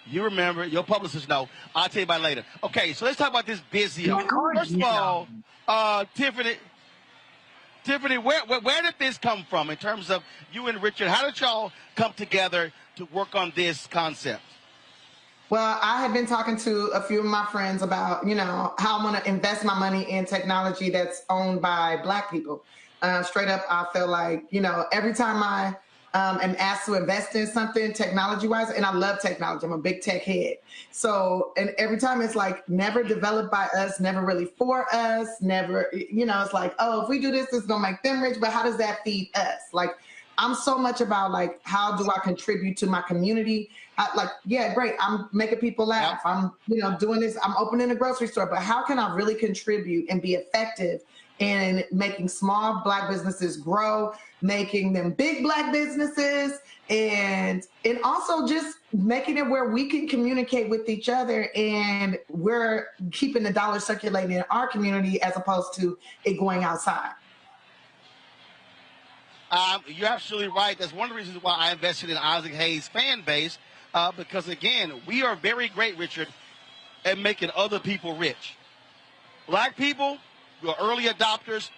D: you remember, your publicists know. I'll tell you about it later. Okay, so let's talk about this Bizio. First of all, Tiffany, where did this come from in terms of you and Richard? How did y'all come together to work on this concept?
S: Well, I had been talking to a few of my friends about, how I'm going to invest my money in technology that's owned by Black people. Straight up, I feel like, every time I am asked to invest in something technology-wise, and I love technology. I'm a big tech head. So, and every time it's like never developed by us, never really for us, never, it's like, oh, if we do this, it's going to make them rich, but how does that feed us? Like, I'm so much about like, how do I contribute to my community? Yeah, great. I'm making people laugh. I'm, doing this. I'm opening a grocery store, but how can I really contribute and be effective in making small Black businesses grow, making them big Black businesses, and also just making it where we can communicate with each other and we're keeping the dollar circulating in our community as opposed to it going outside.
D: You're absolutely right. That's one of the reasons why I invested in Isaac Hayes' fan base, because, again, we are very great, Richard, at making other people rich. Black people, we're early adopters.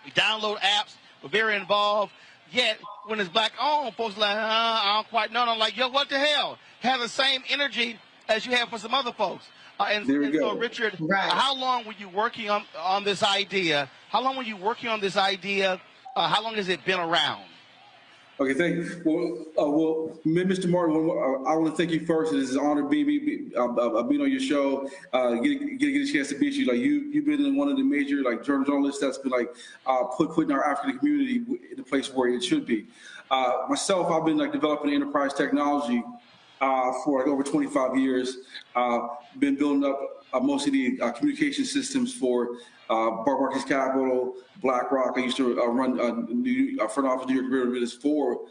D: We download apps. We're very involved. Yet when it's black owned, folks are like, I don't quite know. And I'm like, yo, what the hell? Have the same energy as you have for some other folks. And so, Richard, how long were you working on this idea? How long were you working on this idea? How long has it been around?
T: Okay, thank you. Well, Mr. Martin, I want to thank you first. It is an honor being on your show, get a chance to meet you. Like you've been in one of the major journalists that's been putting our African community in the place where it should be. Myself, I've been developing enterprise technology for over 25 years. Been building up most of the communication systems for Barclays Capital, BlackRock. I used to run front office New York derivatives for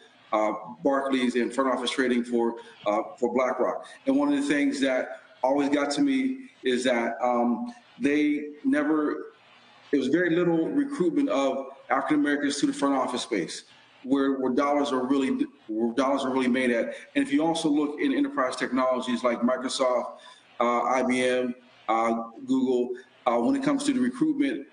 T: Barclays and front office trading for BlackRock. And one of the things that always got to me is that it was very little recruitment of African Americans to the front office space, where dollars are really made at. And if you also look in enterprise technologies like Microsoft, IBM, Google, when it comes to the recruitment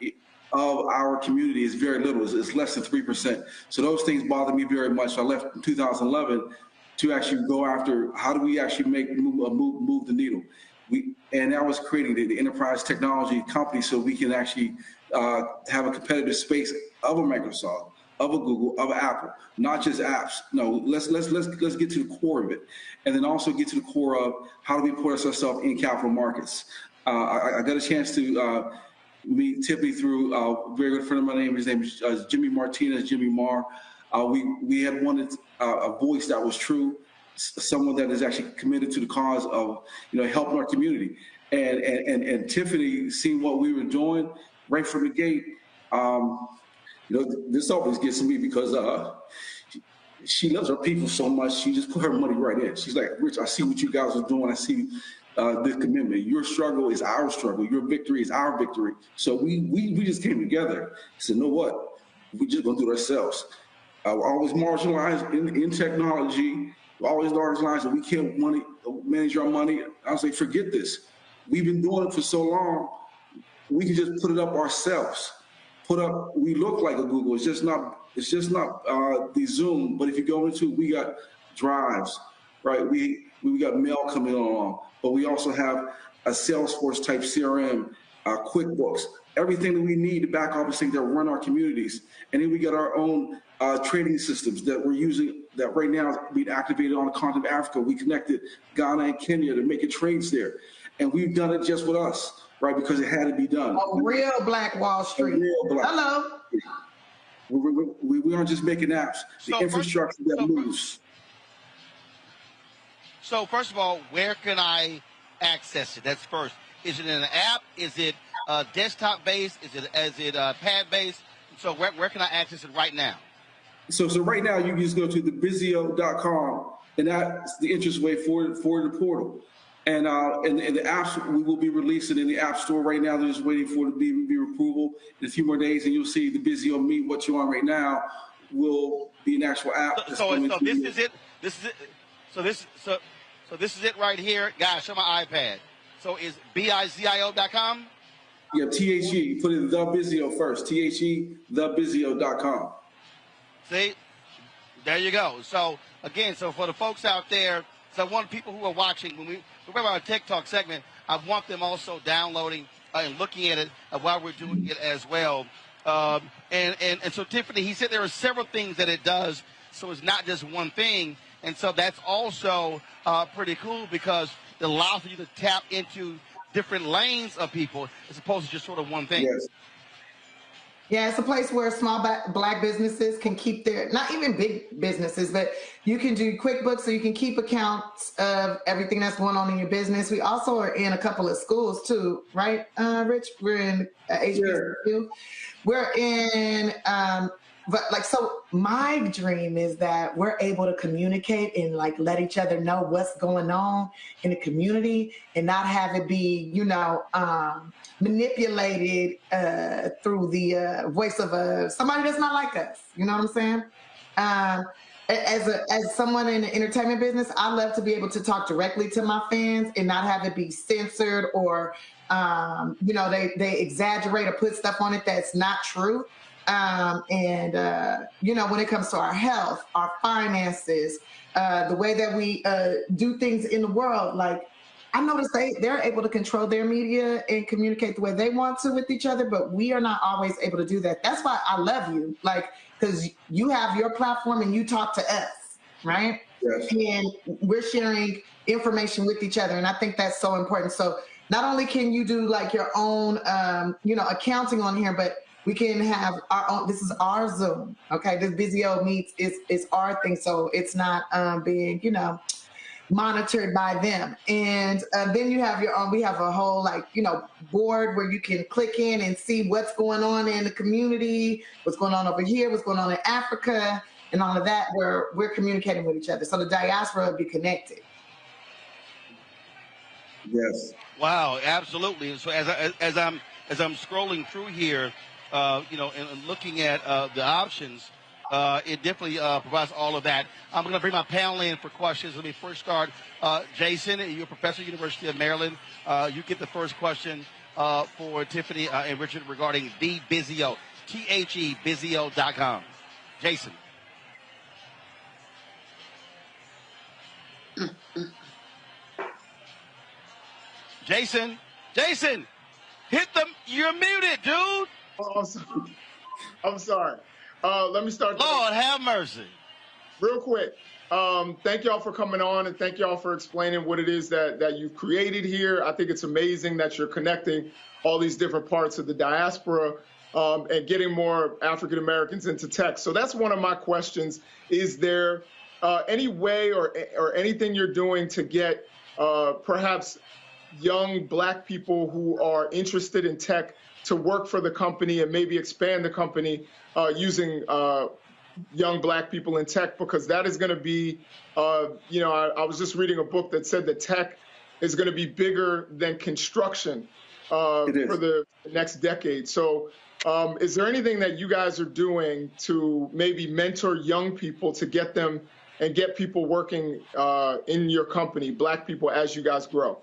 T: of our community, is very little. It's less than 3%. So those things bother me very much. I left in 2011 to actually go after how do we actually move the needle. And that was creating the enterprise technology company so we can actually have a competitive space of a Microsoft, of a Google, of an Apple, not just apps. No, let's get to the core of it, and then also get to the core of how do we put ourselves in capital markets. I got a chance to meet Tiffany through a very good friend of mine. His name is Jimmy Martinez, Jimmy Marr. We had wanted a voice that was true, someone that is actually committed to the cause of helping our community. And Tiffany, seeing what we were doing right from the gate, this always gets to me because she loves her people so much. She just put her money right in. She's like, Rich, I see what you guys are doing. I see this commitment. Your struggle is our struggle. Your victory is our victory. So we just came together. Said, you know what? We just gonna do it ourselves. We're always marginalized in technology. We're always marginalized, and we can't manage our money. I was like, forget this. We've been doing it for so long. We can just put it up ourselves. We look like a Google. It's just not the Zoom. But if you go into, we got drives, right? We got mail coming along, but we also have a Salesforce type CRM, QuickBooks, everything that we need to back office things that run our communities. And then we got our own trading systems that we're using that right now is being activated on the continent of Africa. We connected Ghana and Kenya to make trades there. And we've done it just with us, right? Because it had to be done.
S: A real Black Wall Street. Hello.
T: We aren't just making apps. The infrastructure that moves.
D: So first of all, where can I access it? That's first. Is it in an app? Is it desktop based? Is it pad based? So where can I access it right now?
T: So right now you can just go to the Bizio.com, and that's the interest way for the portal. And the apps we will be releasing in the App Store right now. They're just waiting for it to be approval in a few more days, and you'll see the Bizio Meet. What you're on right now will be an actual app.
D: So this is it. So this is it right here, guys. Show my iPad. So is Bizio.com?
T: Yeah, THE. Put in the Bizio first. THE, thebizio.com.
D: See, there you go. So again, for the folks out there, so I want people who are watching, when we remember our Tech Talk segment, I want them also downloading and looking at it while we're doing it as well. And so Tiffany, he said there are several things that it does, so it's not just one thing. And so that's also pretty cool because it allows you to tap into different lanes of people as opposed to just sort of one thing.
T: Yes.
S: Yeah, it's a place where small Black businesses can keep their, not even big businesses, but you can do QuickBooks, so you can keep accounts of everything that's going on in your business. We also are in a couple of schools too, right, Rich? We're in HBCU. Sure. We're in, so my dream is that we're able to communicate and let each other know what's going on in the community and not have it be, manipulated through the voice of somebody that's not like us. You know what I'm saying? As someone in the entertainment business, I love to be able to talk directly to my fans and not have it be censored or, they exaggerate or put stuff on it that's not true. You know, when it comes to our health, our finances, the way that we do things in the world, like I noticed they're able to control their media and communicate the way they want to with each other, but we are not always able to do that. That's why I love you, like, because you have your platform and you talk to us, right?
T: Yes.
S: And we're sharing information with each other, and I think that's so important. So not only can you do like your own, you know, accounting on here, but we can have our own. This is our Zoom, okay? This Bizio meets is our thing, so it's not being, you know, monitored by them. And then you have your own. We have a whole, like, you know, board where you can click in and see what's going on in the community, what's going on over here, what's going on in Africa, and all of that. Where we're communicating with each other, so the diaspora will be connected.
T: Yes.
D: Wow, absolutely. So as I'm scrolling through here, you know, and looking at the options, it definitely provides all of that. I'm going to bring my panel in for questions. Let me first start. Jason, you're a professor at the University of Maryland. You get the first question for Tiffany and Richard regarding the Bizio, Bizio.com. Jason. Jason, hit them. You're muted, dude.
M: Oh, I'm sorry. Let me start.
D: Lord have mercy.
M: Real quick. Thank y'all for coming on, and thank y'all for explaining what it is that you've created here. I think it's amazing that you're connecting all these different parts of the diaspora and getting more African Americans into tech. So that's one of my questions. Is there any way or anything you're doing to get perhaps young Black people who are interested in tech to work for the company and maybe expand the company using young Black people in tech? Because that is going to be, you know, I was just reading a book that said that tech is going to be bigger than construction for the next decade. So is there anything that you guys are doing to maybe mentor young people to get them and get people working in your company, Black people, as you guys grow?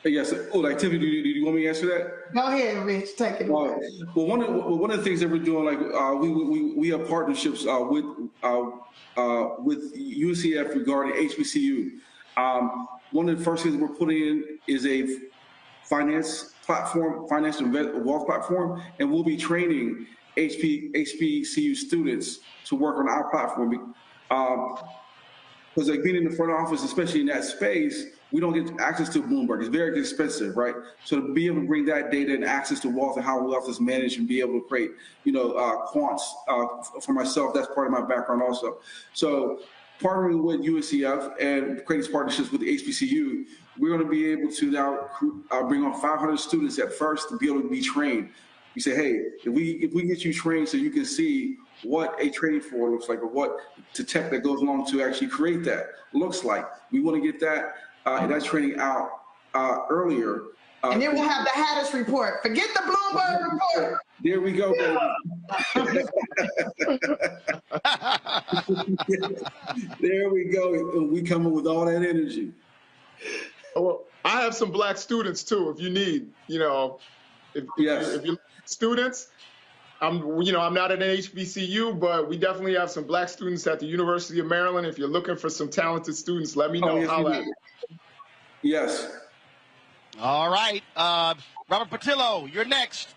T: Yes. Oh, like Tiffany, do you want me to answer that?
S: Go ahead, Rich. Take it away.
T: Well, one of the things that we're doing, like we have partnerships with UCF regarding HBCU. One of the first things we're putting in is a finance and wealth platform, and we'll be training HBCU students to work on our platform. Because like being in the front office, especially in that space, we don't get access to Bloomberg. It's very expensive, right? So to be able to bring that data and access to wealth and how wealth is managed and be able to create, you know, quants for myself, that's part of my background also. So partnering with UCF and creating partnerships with the HBCU, we're going to be able to now bring on 500 students at first to be able to be trained. We say, hey, if we get you trained so you can see what a training floor looks like, or what the tech that goes along to actually create that looks like. We want to get that training out earlier.
S: And then we'll have the Haddish report. Forget the Bloomberg report.
T: There we go, baby. There we go. We come in with all that energy.
M: Well, I have some Black students too, if you need, you know, if you're students, I'm not at an HBCU, but we definitely have some Black students at the University of Maryland. If you're looking for some talented students, let me know.
T: Yes.
D: All right. Robert Patillo, you're next.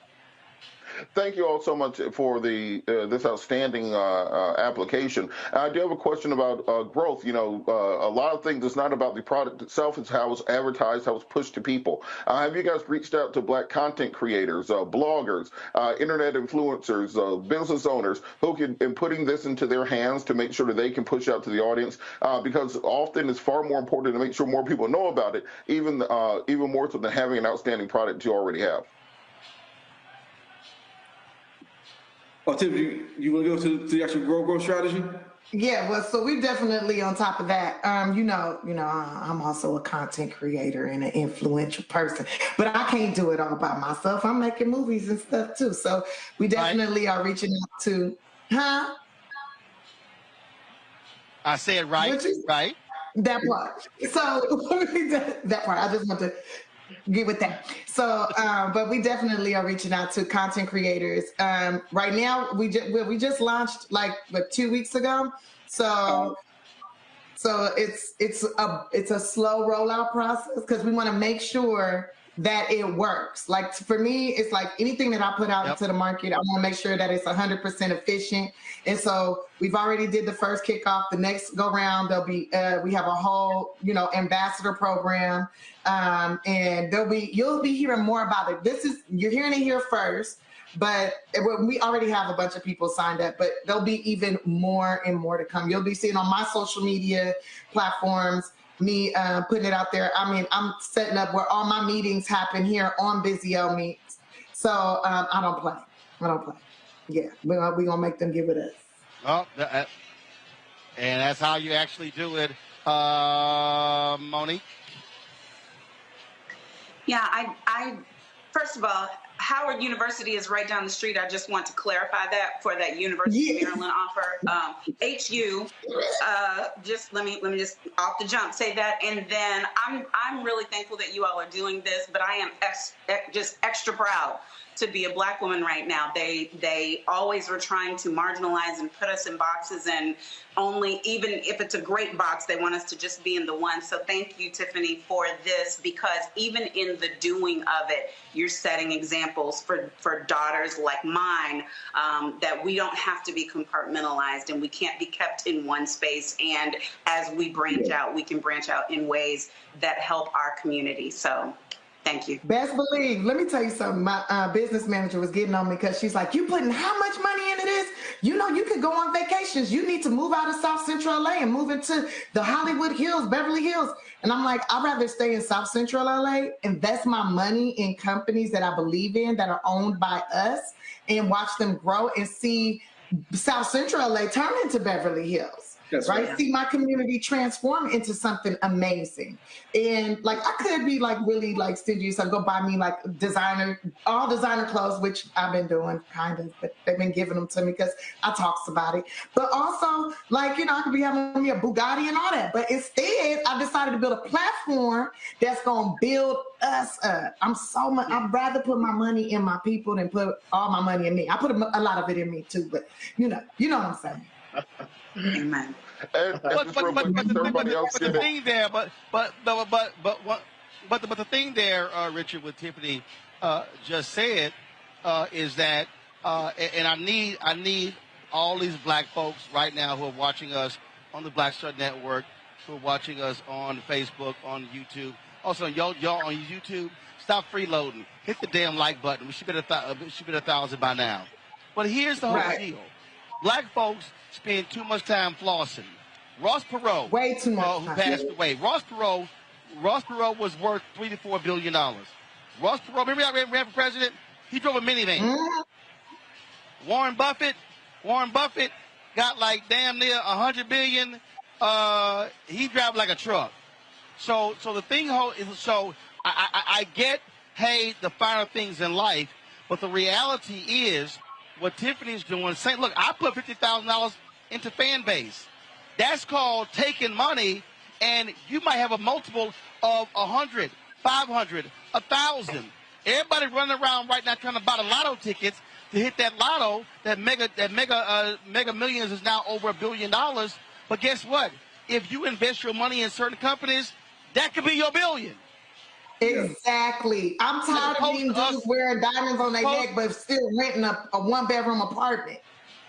L: Thank you all so much for the this outstanding application. I do have a question about growth. You know, a lot of things, it's not about the product itself, it's how it's advertised, how it's pushed to people. Have you guys reached out to Black content creators, bloggers, internet influencers, business owners who can, in putting this into their hands to make sure that they can push out to the audience? Because often it's far more important to make sure more people know about it, even more so than having an outstanding product you already have.
T: Oh, Tim, you want to go to the actual growth strategy?
S: Yeah, well, so we're definitely on top of that. I'm also a content creator and an influential person, but I can't do it all by myself. I'm making movies and stuff too. So we definitely are reaching out to,
D: I said right.
S: That part. So that part, I just want to Get with that. So, but we definitely are reaching out to content creators. Right now, we just launched like 2 weeks ago. So it's a slow rollout process because we want to make sure that it works. Like for me, it's like anything that I put out into the market, I want to make sure that it's 100% efficient. And so we've already did the first kickoff. The next go round, there'll be we have a whole ambassador program, and you'll be hearing more about it. You're hearing it here first. But we already have a bunch of people signed up, but there'll be even more and more to come. You'll be seeing on my social media platforms, me putting it out there. I mean, I'm setting up where all my meetings happen here on Bizio Meets. So I don't play. Yeah, we're going to make them give it us.
D: Oh, and that's how you actually do it, Monique?
E: Yeah, I first of all, Howard University is right down the street. I just want to clarify that for that University of Maryland offer. HU, just let me just off the jump say that, and then I'm really thankful that you all are doing this, but I am just extra proud to be a Black woman right now. They always were trying to marginalize and put us in boxes, and only, even if it's a great box, they want us to just be in the one. So thank you, Tiffany, for this, because even in the doing of it, you're setting examples for daughters like mine, that we don't have to be compartmentalized and we can't be kept in one space. And as we branch out, we can branch out in ways that help our community. So thank you.
S: Best believe. Let me tell you something. My business manager was getting on me because she's like, you putting how much money into this? You know, you could go on vacations. You need to move out of South Central LA and move into the Hollywood Hills, Beverly Hills. And I'm like, I'd rather stay in South Central LA, invest my money in companies that I believe in that are owned by us, and watch them grow and see South Central LA turn into Beverly Hills. That's right. See my community transform into something amazing. And like, I could be like really like stingy, so go buy me like all designer clothes, which I've been doing kind of, but they've been giving them to me because I talks about it. But also like, I could be having me a Bugatti and all that. But instead, I decided to build a platform that's going to build us up. I'd rather put my money in my people than put all my money in me. I put a lot of it in me too, but you know what I'm saying.
E: Amen.
D: But the thing there, but the thing there, Richard, what Tiffany just said is that, and I need all these Black folks right now who are watching us on the Black Star Network, who are watching us on Facebook, on YouTube. Also, y'all on YouTube, stop freeloading. Hit the damn like button. We should be at 1,000 by now. But here's the whole deal. Black folks spend too much time flossing. Ross Perot,
S: way too much,
D: who passed away. Ross Perot was worth $3 to $4 billion. Ross Perot, remember that ran for president? He drove a minivan. Mm-hmm. Warren Buffett got like damn near $100 billion. He drives like a truck. So the thing is, so I get, hey, the finer things in life, but the reality is, what Tiffany's doing, saying, look, I put $50,000 into fan base. That's called taking money, and you might have a multiple of 100, 500, 1,000. Everybody running around right now trying to buy the lotto tickets to hit that lotto. That mega millions is now over $1 billion. But guess what? If you invest your money in certain companies, that could be your billion.
S: Exactly. I'm tired of these dudes wearing diamonds on their neck but still renting a one-bedroom apartment.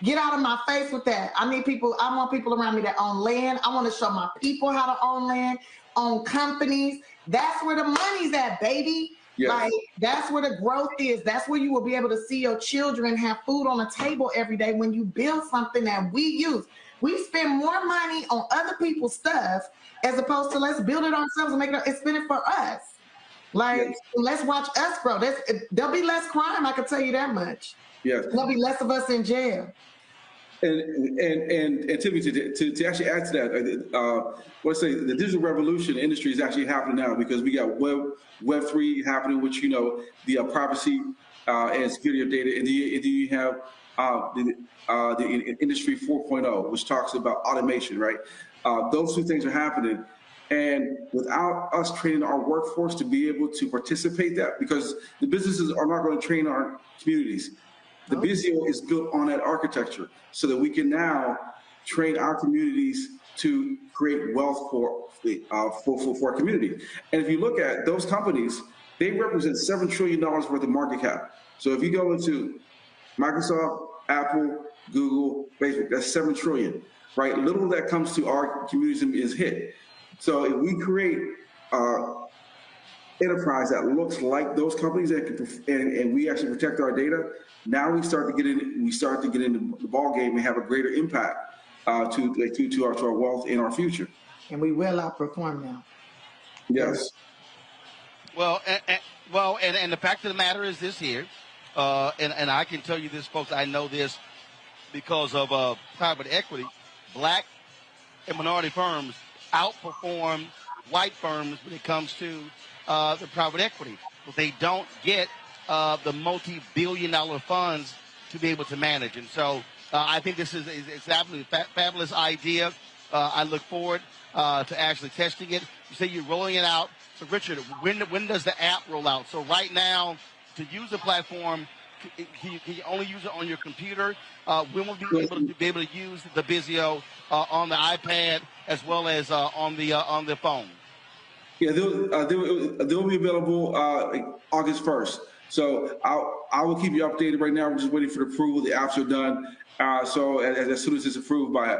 S: Get out of my face with that. I want people around me that own land. I want to show my people how to own land, own companies. That's where the money's at, baby. Yes. Like, that's where the growth is. That's where you will be able to see your children have food on the table every day when you build something that we use. We spend more money on other people's stuff as opposed to let's build it ourselves and spend it for us. Like, let's watch us grow. There'll be less crime, I can tell you that much.
T: Yes.
S: There'll be less of us in jail.
T: And Tiffany, to actually add to that, let's say the digital revolution industry is actually happening now because we got Web3 happening, which, the privacy and security of data. And then you have the industry 4.0, which talks about automation, right? Those two things are happening. And without us training our workforce to be able to participate that, because the businesses are not going to train our communities. The Bizio is built on that architecture so that we can now train our communities to create wealth for our community. And if you look at those companies, they represent $7 trillion worth of market cap. So if you go into Microsoft, Apple, Google, Facebook, that's $7 trillion, right? Little of that comes to our communities is hit. So if we create enterprise that looks like those companies and we actually protect our data, now we start to get into the ball game and have a greater impact to our wealth and our future.
S: And we will outperform now.
T: Yes.
D: Well, and the fact of the matter is this here, and I can tell you this, folks. I know this because of private equity. Black and minority firms outperform white firms when it comes to the private equity. But they don't get the multi-billion-dollar funds to be able to manage. And so I think this is absolutely fabulous idea. I look forward to actually testing it. You say you're rolling it out. So, Richard, when does the app roll out? So right now, to use the platform, can you only use it on your computer? When will you be able to use the Bizio on the iPad as well as on the phone?
T: Yeah, they'll be available August 1st. So I will keep you updated. Right now, we're just waiting for the approval. The apps are done. So as soon as it's approved by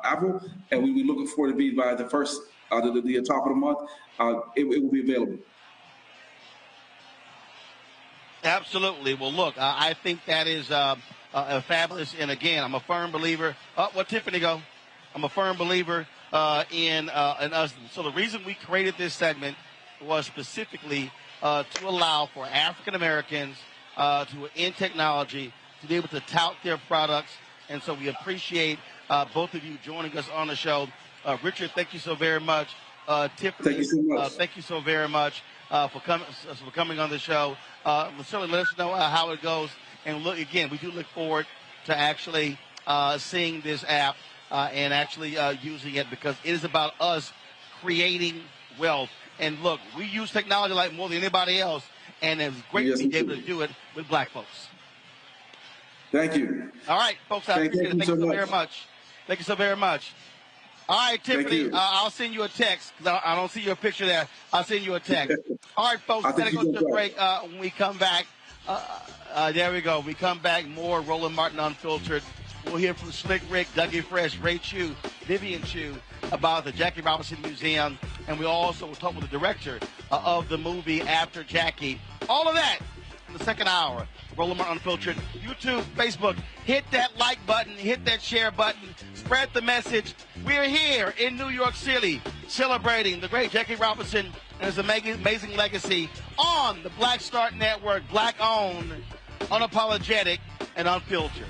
T: Apple, and we'll be looking forward to be by the first, the top of the month, it will be available.
D: Absolutely. Well, look, I think that is fabulous. And again, I'm a firm believer. Where'd Tiffany go? I'm a firm believer in us. So the reason we created this segment was specifically to allow for African Americans in technology to be able to tout their products. And so we appreciate both of you joining us on the show. Richard, thank you so very much. Tiffany,
T: thank you so much.
D: Thank you so very much for coming on the show. Certainly let us know how it goes. And look, again, we do look forward to actually seeing this app and actually using it, because it is about us creating wealth. And look, we use technology like more than anybody else, and it's great to be able to do it with black folks.
T: Thank you.
D: All right, folks, I appreciate it. Thank you so very much. Thank you so very much. All right, Tiffany, I'll send you a text because I don't see your picture there. I'll send you a text. All right, folks, we're going to go to a break. When we come back, there we go. We come back, more Roland Martin Unfiltered. We'll hear from Slick Rick, Dougie Fresh, Ray Chu, Vivian Chu about the Jackie Robinson Museum. And we also will talk with the director of the movie After Jackie. All of that in the second hour. Roland Martin Unfiltered, YouTube, Facebook. Hit that like button, hit that share button, spread the message. We're here in New York City celebrating the great Jackie Robinson and his amazing legacy on the Black Start Network, black-owned, unapologetic, and unfiltered.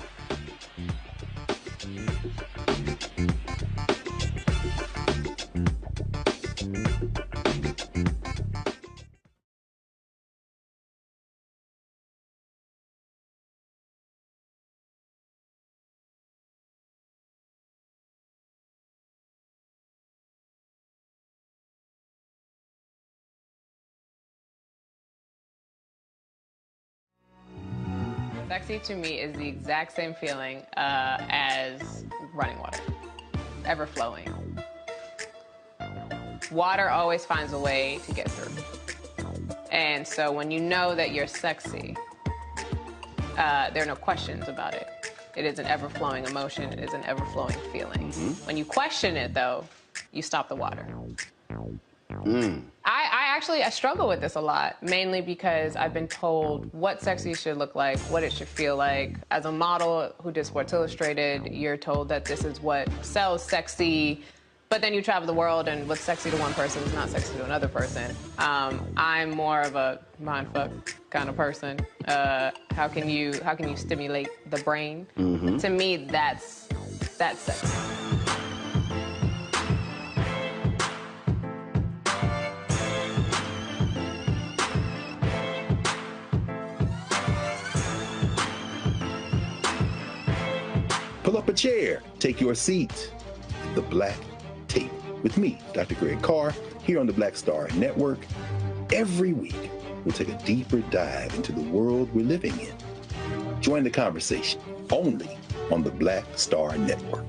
U: Sexy to me is the exact same feeling as running water, ever flowing. Water always finds a way to get through. And so when you know that you're sexy, there are no questions about it. It is an ever-flowing emotion. It is an ever-flowing feeling. When you question it, though, you stop the water. I struggle with this a lot, mainly because I've been told what sexy should look like, what it should feel like. As a model who did Sports Illustrated, you're told that this is what sells sexy, but then you travel the world and what's sexy to one person is not sexy to another person. I'm more of a mindfuck kind of person. How can you stimulate the brain? To me, that's sexy.
H: Pull up a chair, take your seat. The Black Tape with me, Dr. Greg Carr, here on the Black Star Network. Every week, we'll take a deeper dive into the world we're living in. Join the conversation only on the Black Star Network.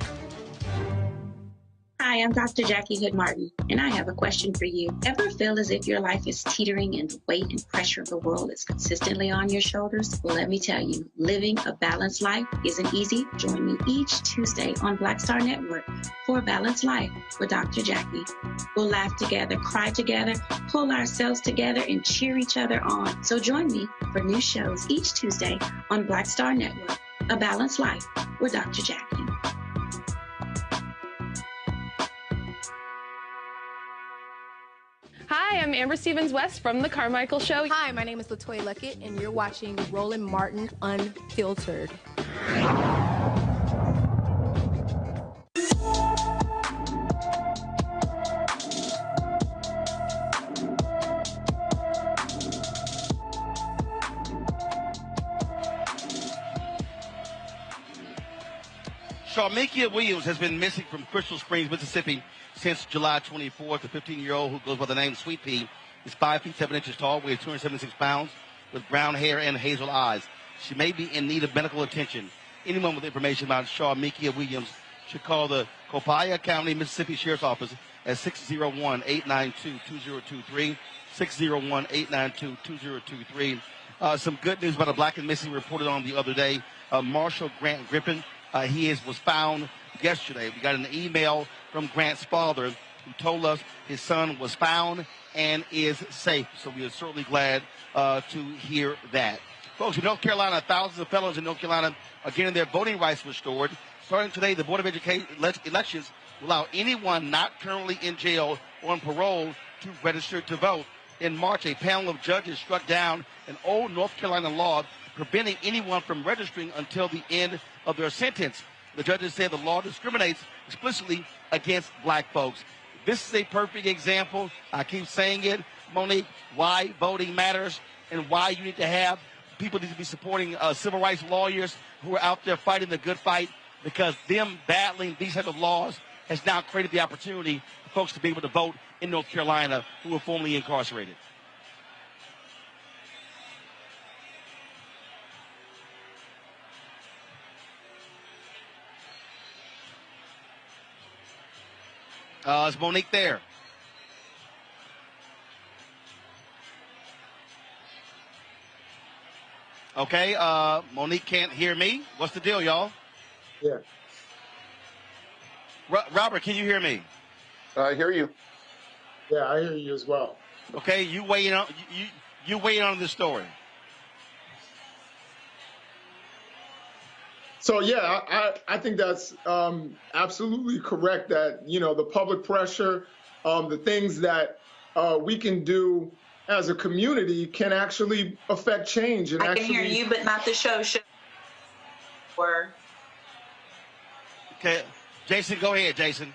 B: Hi, I'm Dr. Jackie Hood Martin, and I have a question for you. Ever feel as if your life is teetering and the weight and pressure of the world is consistently on your shoulders? Well, let me tell you, living a balanced life isn't easy. Join me each Tuesday on Black Star Network for a Balanced Life with Dr. Jackie. We'll laugh together, cry together, pull ourselves together, and cheer each other on. So join me for new shows each Tuesday on Black Star Network, A Balanced Life with Dr. Jackie.
V: Hi, I'm Amber Stevens-West from The Carmichael Show.
W: Hi, my name is LaToya Luckett, and you're watching Roland Martin Unfiltered.
D: Sharmikia Williams has been missing from Crystal Springs, Mississippi since July 24th. The 15-year-old, who goes by the name Sweet Pea, is 5 feet 7 inches tall, weighs 276 pounds, with brown hair and hazel eyes. She may be in need of medical attention. Anyone with information about Sharmikia Williams should call the Copiah County, Mississippi Sheriff's Office at 601-892-2023, 601-892-2023. Some good news about a black and missing reported on the other day. Marshall Grant Griffin, he was found yesterday. We got an email from Grant's father who told us his son was found and is safe. So we are certainly glad to hear that. Folks, in North Carolina, thousands of felons in North Carolina are getting their voting rights restored. Starting today, the Board of Elections will allow anyone not currently in jail or on parole to register to vote. In March, a panel of judges struck down an old North Carolina law preventing anyone from registering until the end of their sentence. The judges said the law discriminates explicitly against black folks. This is a perfect example. I keep saying it, Monique, why voting matters and why you need to have people need to be supporting civil rights lawyers who are out there fighting the good fight, because them battling these type of laws has now created the opportunity for folks to be able to vote in North Carolina who were formerly incarcerated. Is Monique there? Okay, Monique can't hear me. What's the deal, y'all?
M: Yeah.
D: Robert, can you hear me?
L: I hear you.
M: Yeah, I hear you as well.
D: Okay, you weigh in on you weigh in on this story.
M: So yeah, I think that's absolutely correct. That the public pressure, the things that we can do as a community can actually affect change. And
E: I can hear you, but not the show.
D: Okay, Jason, go ahead, Jason.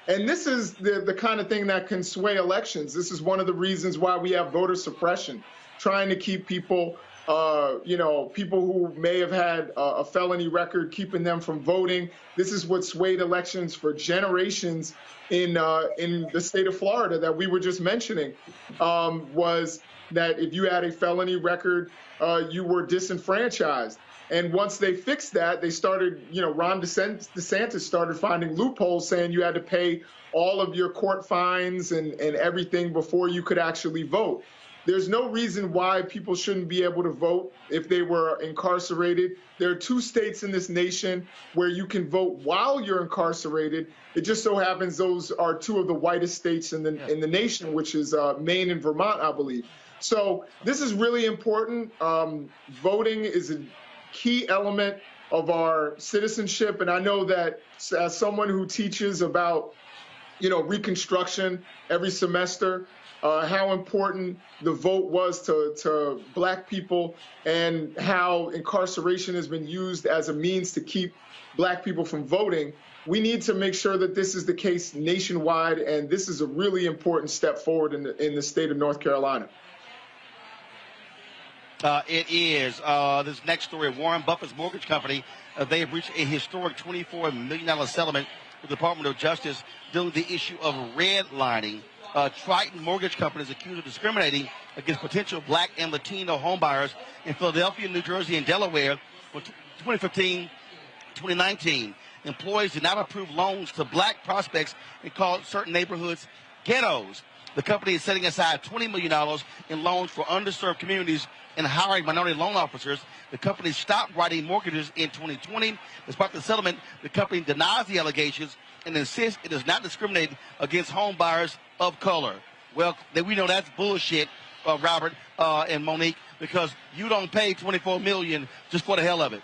M: And this is the kind of thing that can sway elections. This is one of the reasons why we have voter suppression, trying to keep people, people who may have had a felony record, keeping them from voting. This is what swayed elections for generations in the state of Florida that we were just mentioning, was that if you had a felony record, you were disenfranchised. And once they fixed that, they started, Ron DeSantis started finding loopholes, saying you had to pay all of your court fines and everything before you could actually vote. There's no reason why people shouldn't be able to vote if they were incarcerated. There are 2 states in this nation where you can vote while you're incarcerated. It just so happens those are 2 of the whitest states in the nation, which is Maine and Vermont, I believe. So this is really important. Voting is a key element of our citizenship. And I know that as someone who teaches about, Reconstruction every semester, how important the vote was to black people and how incarceration has been used as a means to keep black people from voting. We need to make sure that this is the case nationwide. And this is a really important step forward in the state of North Carolina.
D: It is. This next story, Warren Buffett's mortgage company, they have reached a historic $24 million settlement with the Department of Justice dealing with the issue of redlining. Triton Mortgage Company is accused of discriminating against potential black and Latino homebuyers in Philadelphia, New Jersey, and Delaware from 2015 to 2019. Employees did not approve loans to black prospects and called certain neighborhoods ghettos. The company is setting aside $20 million in loans for underserved communities and hiring minority loan officers. The company stopped writing mortgages in 2020. Despite the settlement, the company denies the allegations and insists it does not discriminate against home buyers of color. Well, we know that's bullshit, Robert and Monique, because you don't pay $24 million just for the hell of it.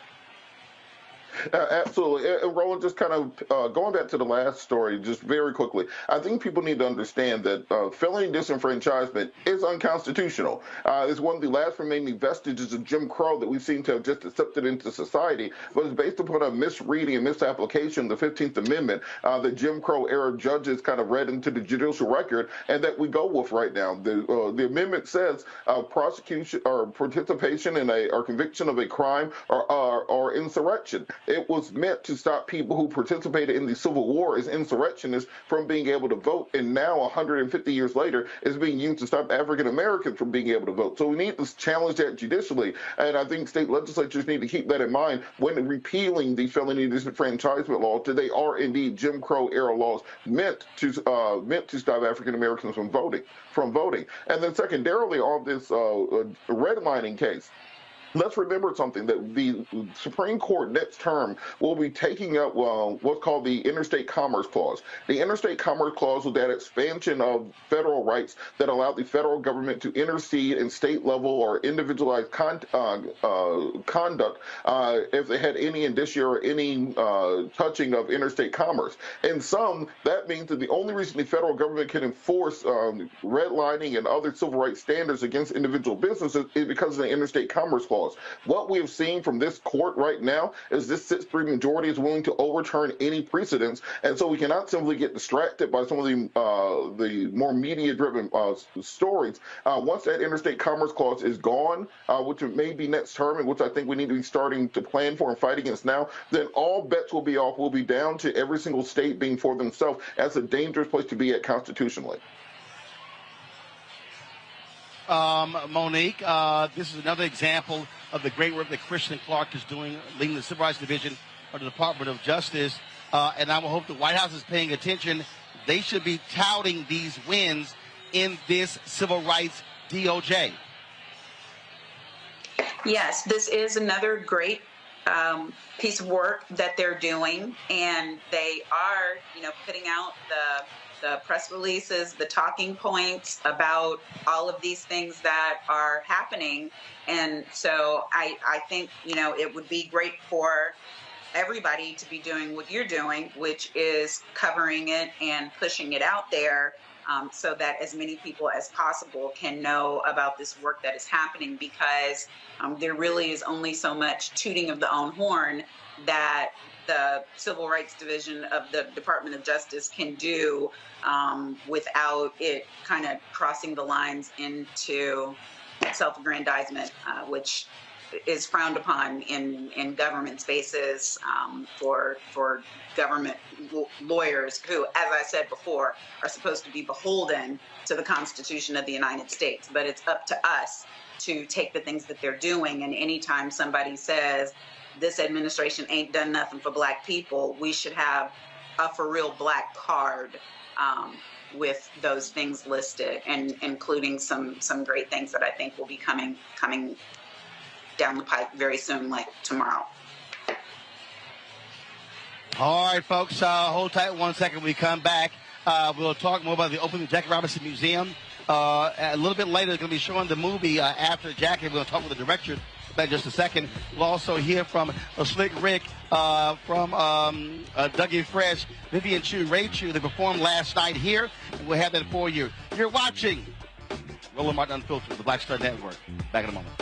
L: Absolutely. And Roland, just kind of going back to the last story, just very quickly, I think people need to understand that felony disenfranchisement is unconstitutional. It's one of the last remaining vestiges of Jim Crow that we seem to have just accepted into society, but it's based upon a misreading and misapplication of the 15th Amendment that Jim Crow era judges kind of read into the judicial record and that we go with right now. The amendment says prosecution or participation in or conviction of a crime or insurrection. It was meant to stop people who participated in the Civil War as insurrectionists from being able to vote, and now 150 years later is being used to stop African Americans from being able to vote. So we need to challenge that judicially, and I think state legislatures need to keep that in mind when repealing the felony disenfranchisement laws, that they are indeed Jim Crow era laws meant to stop African Americans from voting. And then secondarily on this redlining case, let's remember something, that the Supreme Court next term will be taking up what's called the Interstate Commerce Clause. The Interstate Commerce Clause was that expansion of federal rights that allowed the federal government to intercede in state level or individualized conduct if they had any indicia or any touching of interstate commerce. And some, that means that the only reason the federal government can enforce redlining and other civil rights standards against individual businesses is because of the Interstate Commerce Clause. What we have seen from this court right now is this 6-3 majority is willing to overturn any precedents, and so we cannot simply get distracted by some of the more media-driven stories. Once that Interstate Commerce Clause is gone, which may be next term, and which I think we need to be starting to plan for and fight against now, then all bets will be off. We'll be down to every single state being for themselves. That's a dangerous place to be at constitutionally.
D: Monique, this is another example of the great work that Christian Clark is doing, leading the Civil Rights Division of the Department of Justice. And I will hope the White House is paying attention. They should be touting these wins in this civil rights DOJ.
E: Yes, this is another great piece of work that they're doing, and they are, putting out the press releases, the talking points about all of these things that are happening. And so I think, it would be great for everybody to be doing what you're doing, which is covering it and pushing it out there so that as many people as possible can know about this work that is happening, because there really is only so much tooting of the own horn that the Civil Rights Division of the Department of Justice can do without it kind of crossing the lines into self-aggrandizement, which is frowned upon in government spaces for government lawyers who, as I said before, are supposed to be beholden to the Constitution of the United States. But it's up to us to take the things that they're doing, and anytime somebody says, this administration ain't done nothing for black people, we should have a for real black card with those things listed, and including some great things that I think will be coming down the pipe very soon, like tomorrow.
D: All right, folks, hold tight 1 second. When we come back, we'll talk more about the opening of the Jackie Robinson Museum. A little bit later, they're going to be showing the movie after Jackie. We're going to talk with the director in just a second. We'll also hear from Slick Rick, from Dougie Fresh, Vivian Chu, Ray Chu. They performed last night here, and we'll have that for you. You're watching Roland Martin Unfiltered, the Black Star Network. Back in a moment.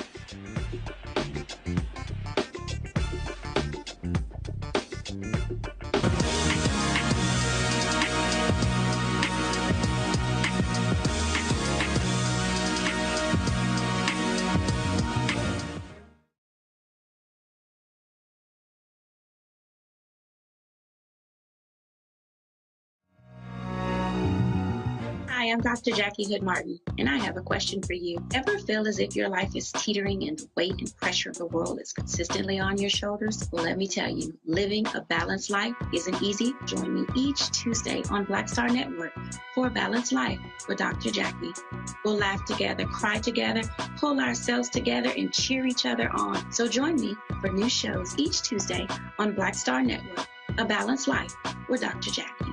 B: Hi, I'm Dr. Jackie Hood Martin, and I have a question for you. Ever feel as if your life is teetering and the weight and pressure of the world is consistently on your shoulders? Well, let me tell you, living a balanced life isn't easy. Join me each Tuesday on Black Star Network for A Balanced Life with Dr. Jackie. We'll laugh together, cry together, pull ourselves together, and cheer each other on. So join me for new shows each Tuesday on Black Star Network, A Balanced Life with Dr. Jackie.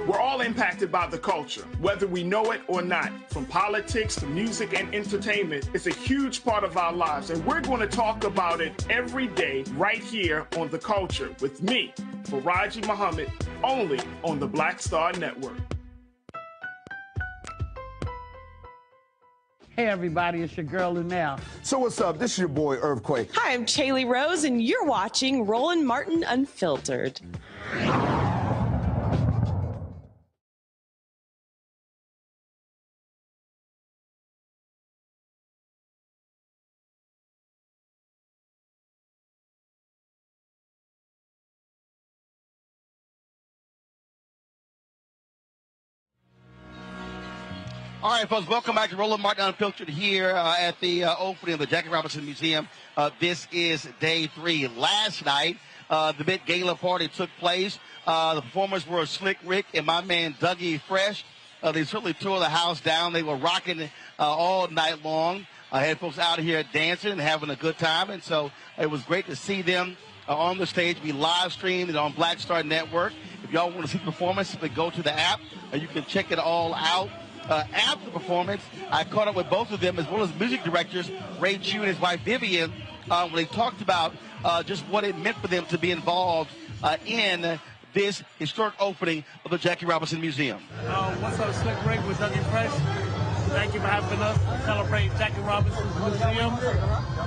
O: We're all impacted by the culture, whether we know it or not. From politics to music and entertainment, it's a huge part of our lives, and we're going to talk about it every day right here on The Culture with me, Faraji Muhammad, only on the Black Star Network.
C: Hey everybody, it's your girl Lunel.
I: So what's up? This is your boy Earthquake.
F: Hi, I'm Chaley Rose, and you're watching Roland Martin Unfiltered.
D: All right, folks, welcome back to Roland Martin Unfiltered here at the opening of the Jackie Robinson Museum. This is day 3. Last night, the big gala party took place. The performers were Slick Rick and my man Dougie Fresh. They certainly tore the house down. They were rocking all night long. I had folks out here dancing and having a good time, and so it was great to see them on the stage. We live streamed it on Black Star Network. If y'all want to see the performance, simply go to the app, and you can check it all out. After the performance, I caught up with both of them as well as music directors, Ray Chu and his wife Vivian, when they talked about just what it meant for them to be involved in this historic opening of the Jackie Robinson Museum.
C: What's up, Slick Rick with Dougie Fresh? Thank you for having us celebrate Jackie Robinson's Museum,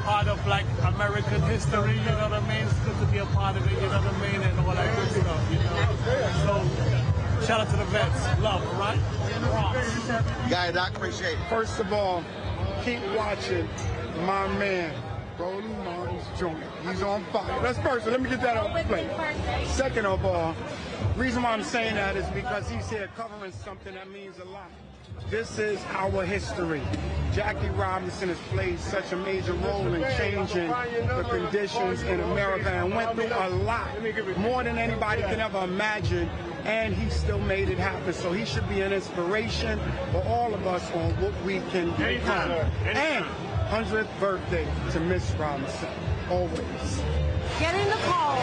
C: part of Black American history, you know what I mean? It's good to be a part of it, you know what I mean, and all that good stuff, you know? So, shout out to the vets. Love, right?
Q: Guy, Doc, appreciate it.
O: First of all, keep watching my man, Roland Martin's joint. He's on fire. That's first. Let me get that off the plate. Second of all, the reason why I'm saying that is because he's here covering something that means a lot. This is our history. Jackie Robinson has played such a major role in changing the conditions in America and went through a lot, more than anybody can ever imagine, and he still made it happen. So he should be an inspiration for all of us on what we can become. And 100th birthday to Miss Robinson, always.
J: Getting the call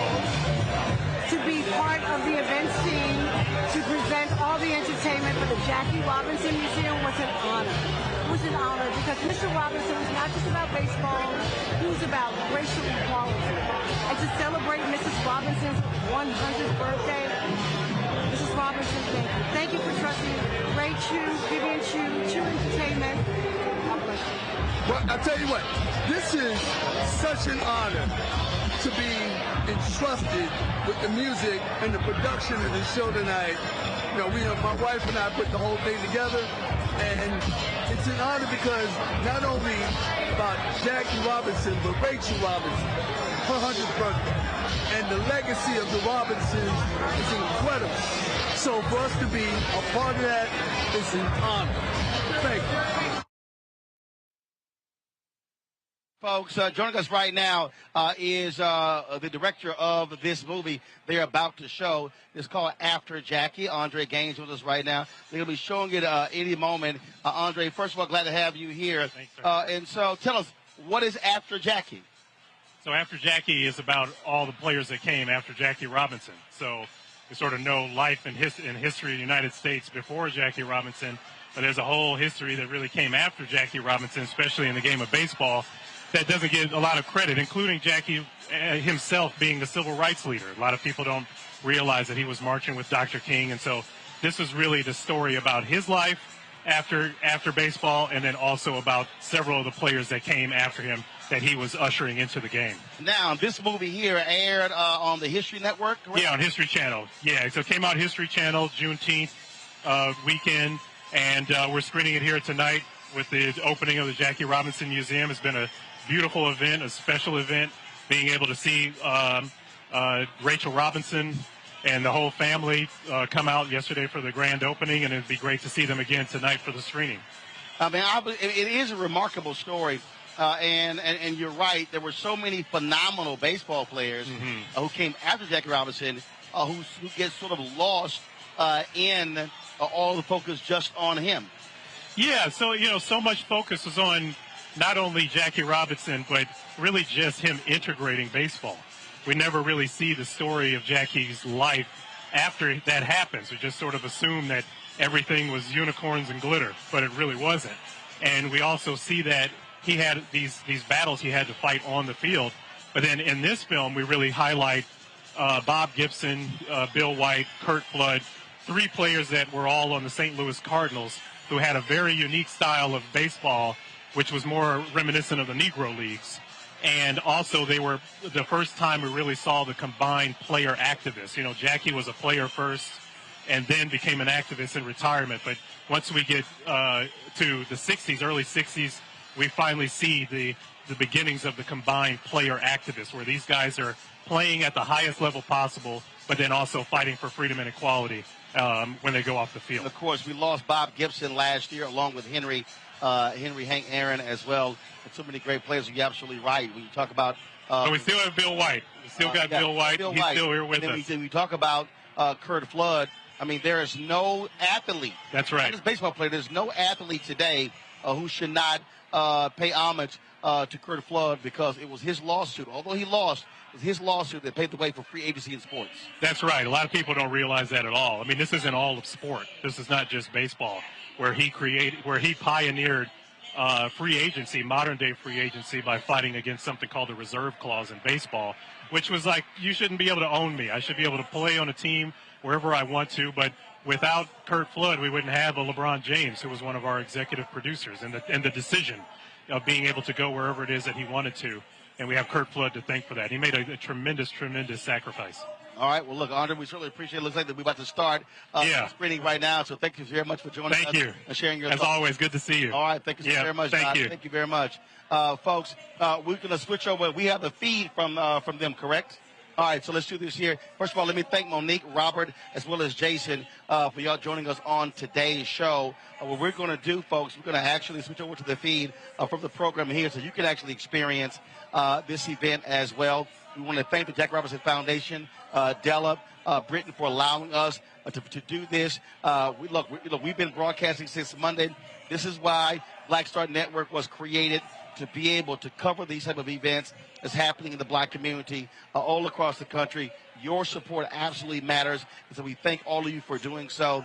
J: to be part of the event scene, to present all the entertainment for the Jackie Robinson Museum was an honor. It was an honor because Mr. Robinson was not just about baseball, he was about racial equality. And to celebrate Mrs. Robinson's 100th birthday, Mrs. Robinson, thank you. Thank you for trusting Ray Chu, Vivian Chu Entertainment. God bless you.
X: Well, I tell you what, this is such an honor to be entrusted with the music and the production of the show tonight. You know, my wife and I put the whole thing together, and it's an honor because not only about Jackie Robinson, but Rachel Robinson, her 100th birthday, and the legacy of the Robinsons is incredible. So for us to be a part of that is an honor. Thank you.
D: Folks, joining us right now is the director of this movie they're about to show. It's called After Jackie. Andre Gaines with us right now. They're going to be showing it any moment. Andre, first of all, glad to have you here.
Y: Thanks, sir.
D: And so tell us, what is After Jackie?
Y: So After Jackie is about all the players that came after Jackie Robinson. So we sort of know life and history of the United States before Jackie Robinson, but there's a whole history that really came after Jackie Robinson, especially in the game of baseball, that doesn't get a lot of credit, including Jackie himself being the civil rights leader. A lot of people don't realize that he was marching with Dr. King, and so this is really the story about his life after baseball, and then also about several of the players that came after him that he was ushering into the game.
D: Now, this movie here aired on the History Network, correct?
Y: Yeah, on History Channel. Yeah, so it came out History Channel Juneteenth weekend, and we're screening it here tonight with the opening of the Jackie Robinson Museum. It's been a beautiful event, a special event being able to see Rachel Robinson and the whole family come out yesterday for the grand opening, and it'd be great to see them again tonight for the screening.
D: I mean, it is a remarkable story. And you're right. There were so many phenomenal baseball players who came after Jackie Robinson who get sort of lost in all the focus just on him.
Y: Yeah, so, so much focus was on not only Jackie Robinson, but really just him integrating baseball. We never really see the story of Jackie's life after that happens. We just sort of assume that everything was unicorns and glitter, but it really wasn't. And we also see that he had these battles he had to fight on the field. But then in this film, we really highlight Bob Gibson, Bill White, Curt Flood, 3 players that were all on the St. Louis Cardinals who had a very unique style of baseball, which was more reminiscent of the Negro Leagues. And also they were the first time we really saw the combined player activists. Jackie was a player first and then became an activist in retirement. But once we get to the 60s, early 60s, we finally see the beginnings of the combined player activists, where these guys are playing at the highest level possible, but then also fighting for freedom and equality when they go off the field.
D: And of course, we lost Bob Gibson last year, along with Henry Hank Aaron as well. And so many great players. You're absolutely right. When you talk about...
Y: but we still have Bill White. We still got Bill White. He's still here with us.
D: We talk about Curt Flood. I mean, there is no athlete.
Y: That's right.
D: Not just baseball player. There's no athlete today who should not pay homage to Curt Flood, because it was his lawsuit. Although he lost, it was his lawsuit that paved the way for free agency in sports.
Y: That's right. A lot of people don't realize that at all. I mean, this isn't all of sport. This is not just baseball, where he pioneered free agency, modern day free agency, by fighting against something called the reserve clause in baseball, which was like, you shouldn't be able to own me. I should be able to play on a team wherever I want to, but without Curt Flood, we wouldn't have a LeBron James, who was one of our executive producers, and the decision of being able to go wherever it is that he wanted to. And we have Curt Flood to thank for that. He made a tremendous, tremendous sacrifice.
D: All right. Well, look, Andre, we certainly appreciate it. It looks like that we're about to start screening right now. So thank you very much for joining us.
Y: Thank you.
D: And sharing your
Y: thoughts. As always, good to see you.
D: All right. Thank you very much,
Y: Thank
D: Don.
Y: you.
D: Thank you very much. Folks, we're going to switch over. We have the feed from them, correct? All right, so let's do this here. First of all, let me thank Monique, Robert, as well as Jason for y'all joining us on today's show. What we're going to do, folks, we're going to actually switch over to the feed from the program here, so you can actually experience this event as well. We want to thank the Jackie Robinson Foundation, Della, Brittany, for allowing us to do this. We've been broadcasting since Monday. This is why Black Star Network was created, to be able to cover these type of events that's happening in the black community all across the country. Your support absolutely matters, and so we thank all of you for doing so.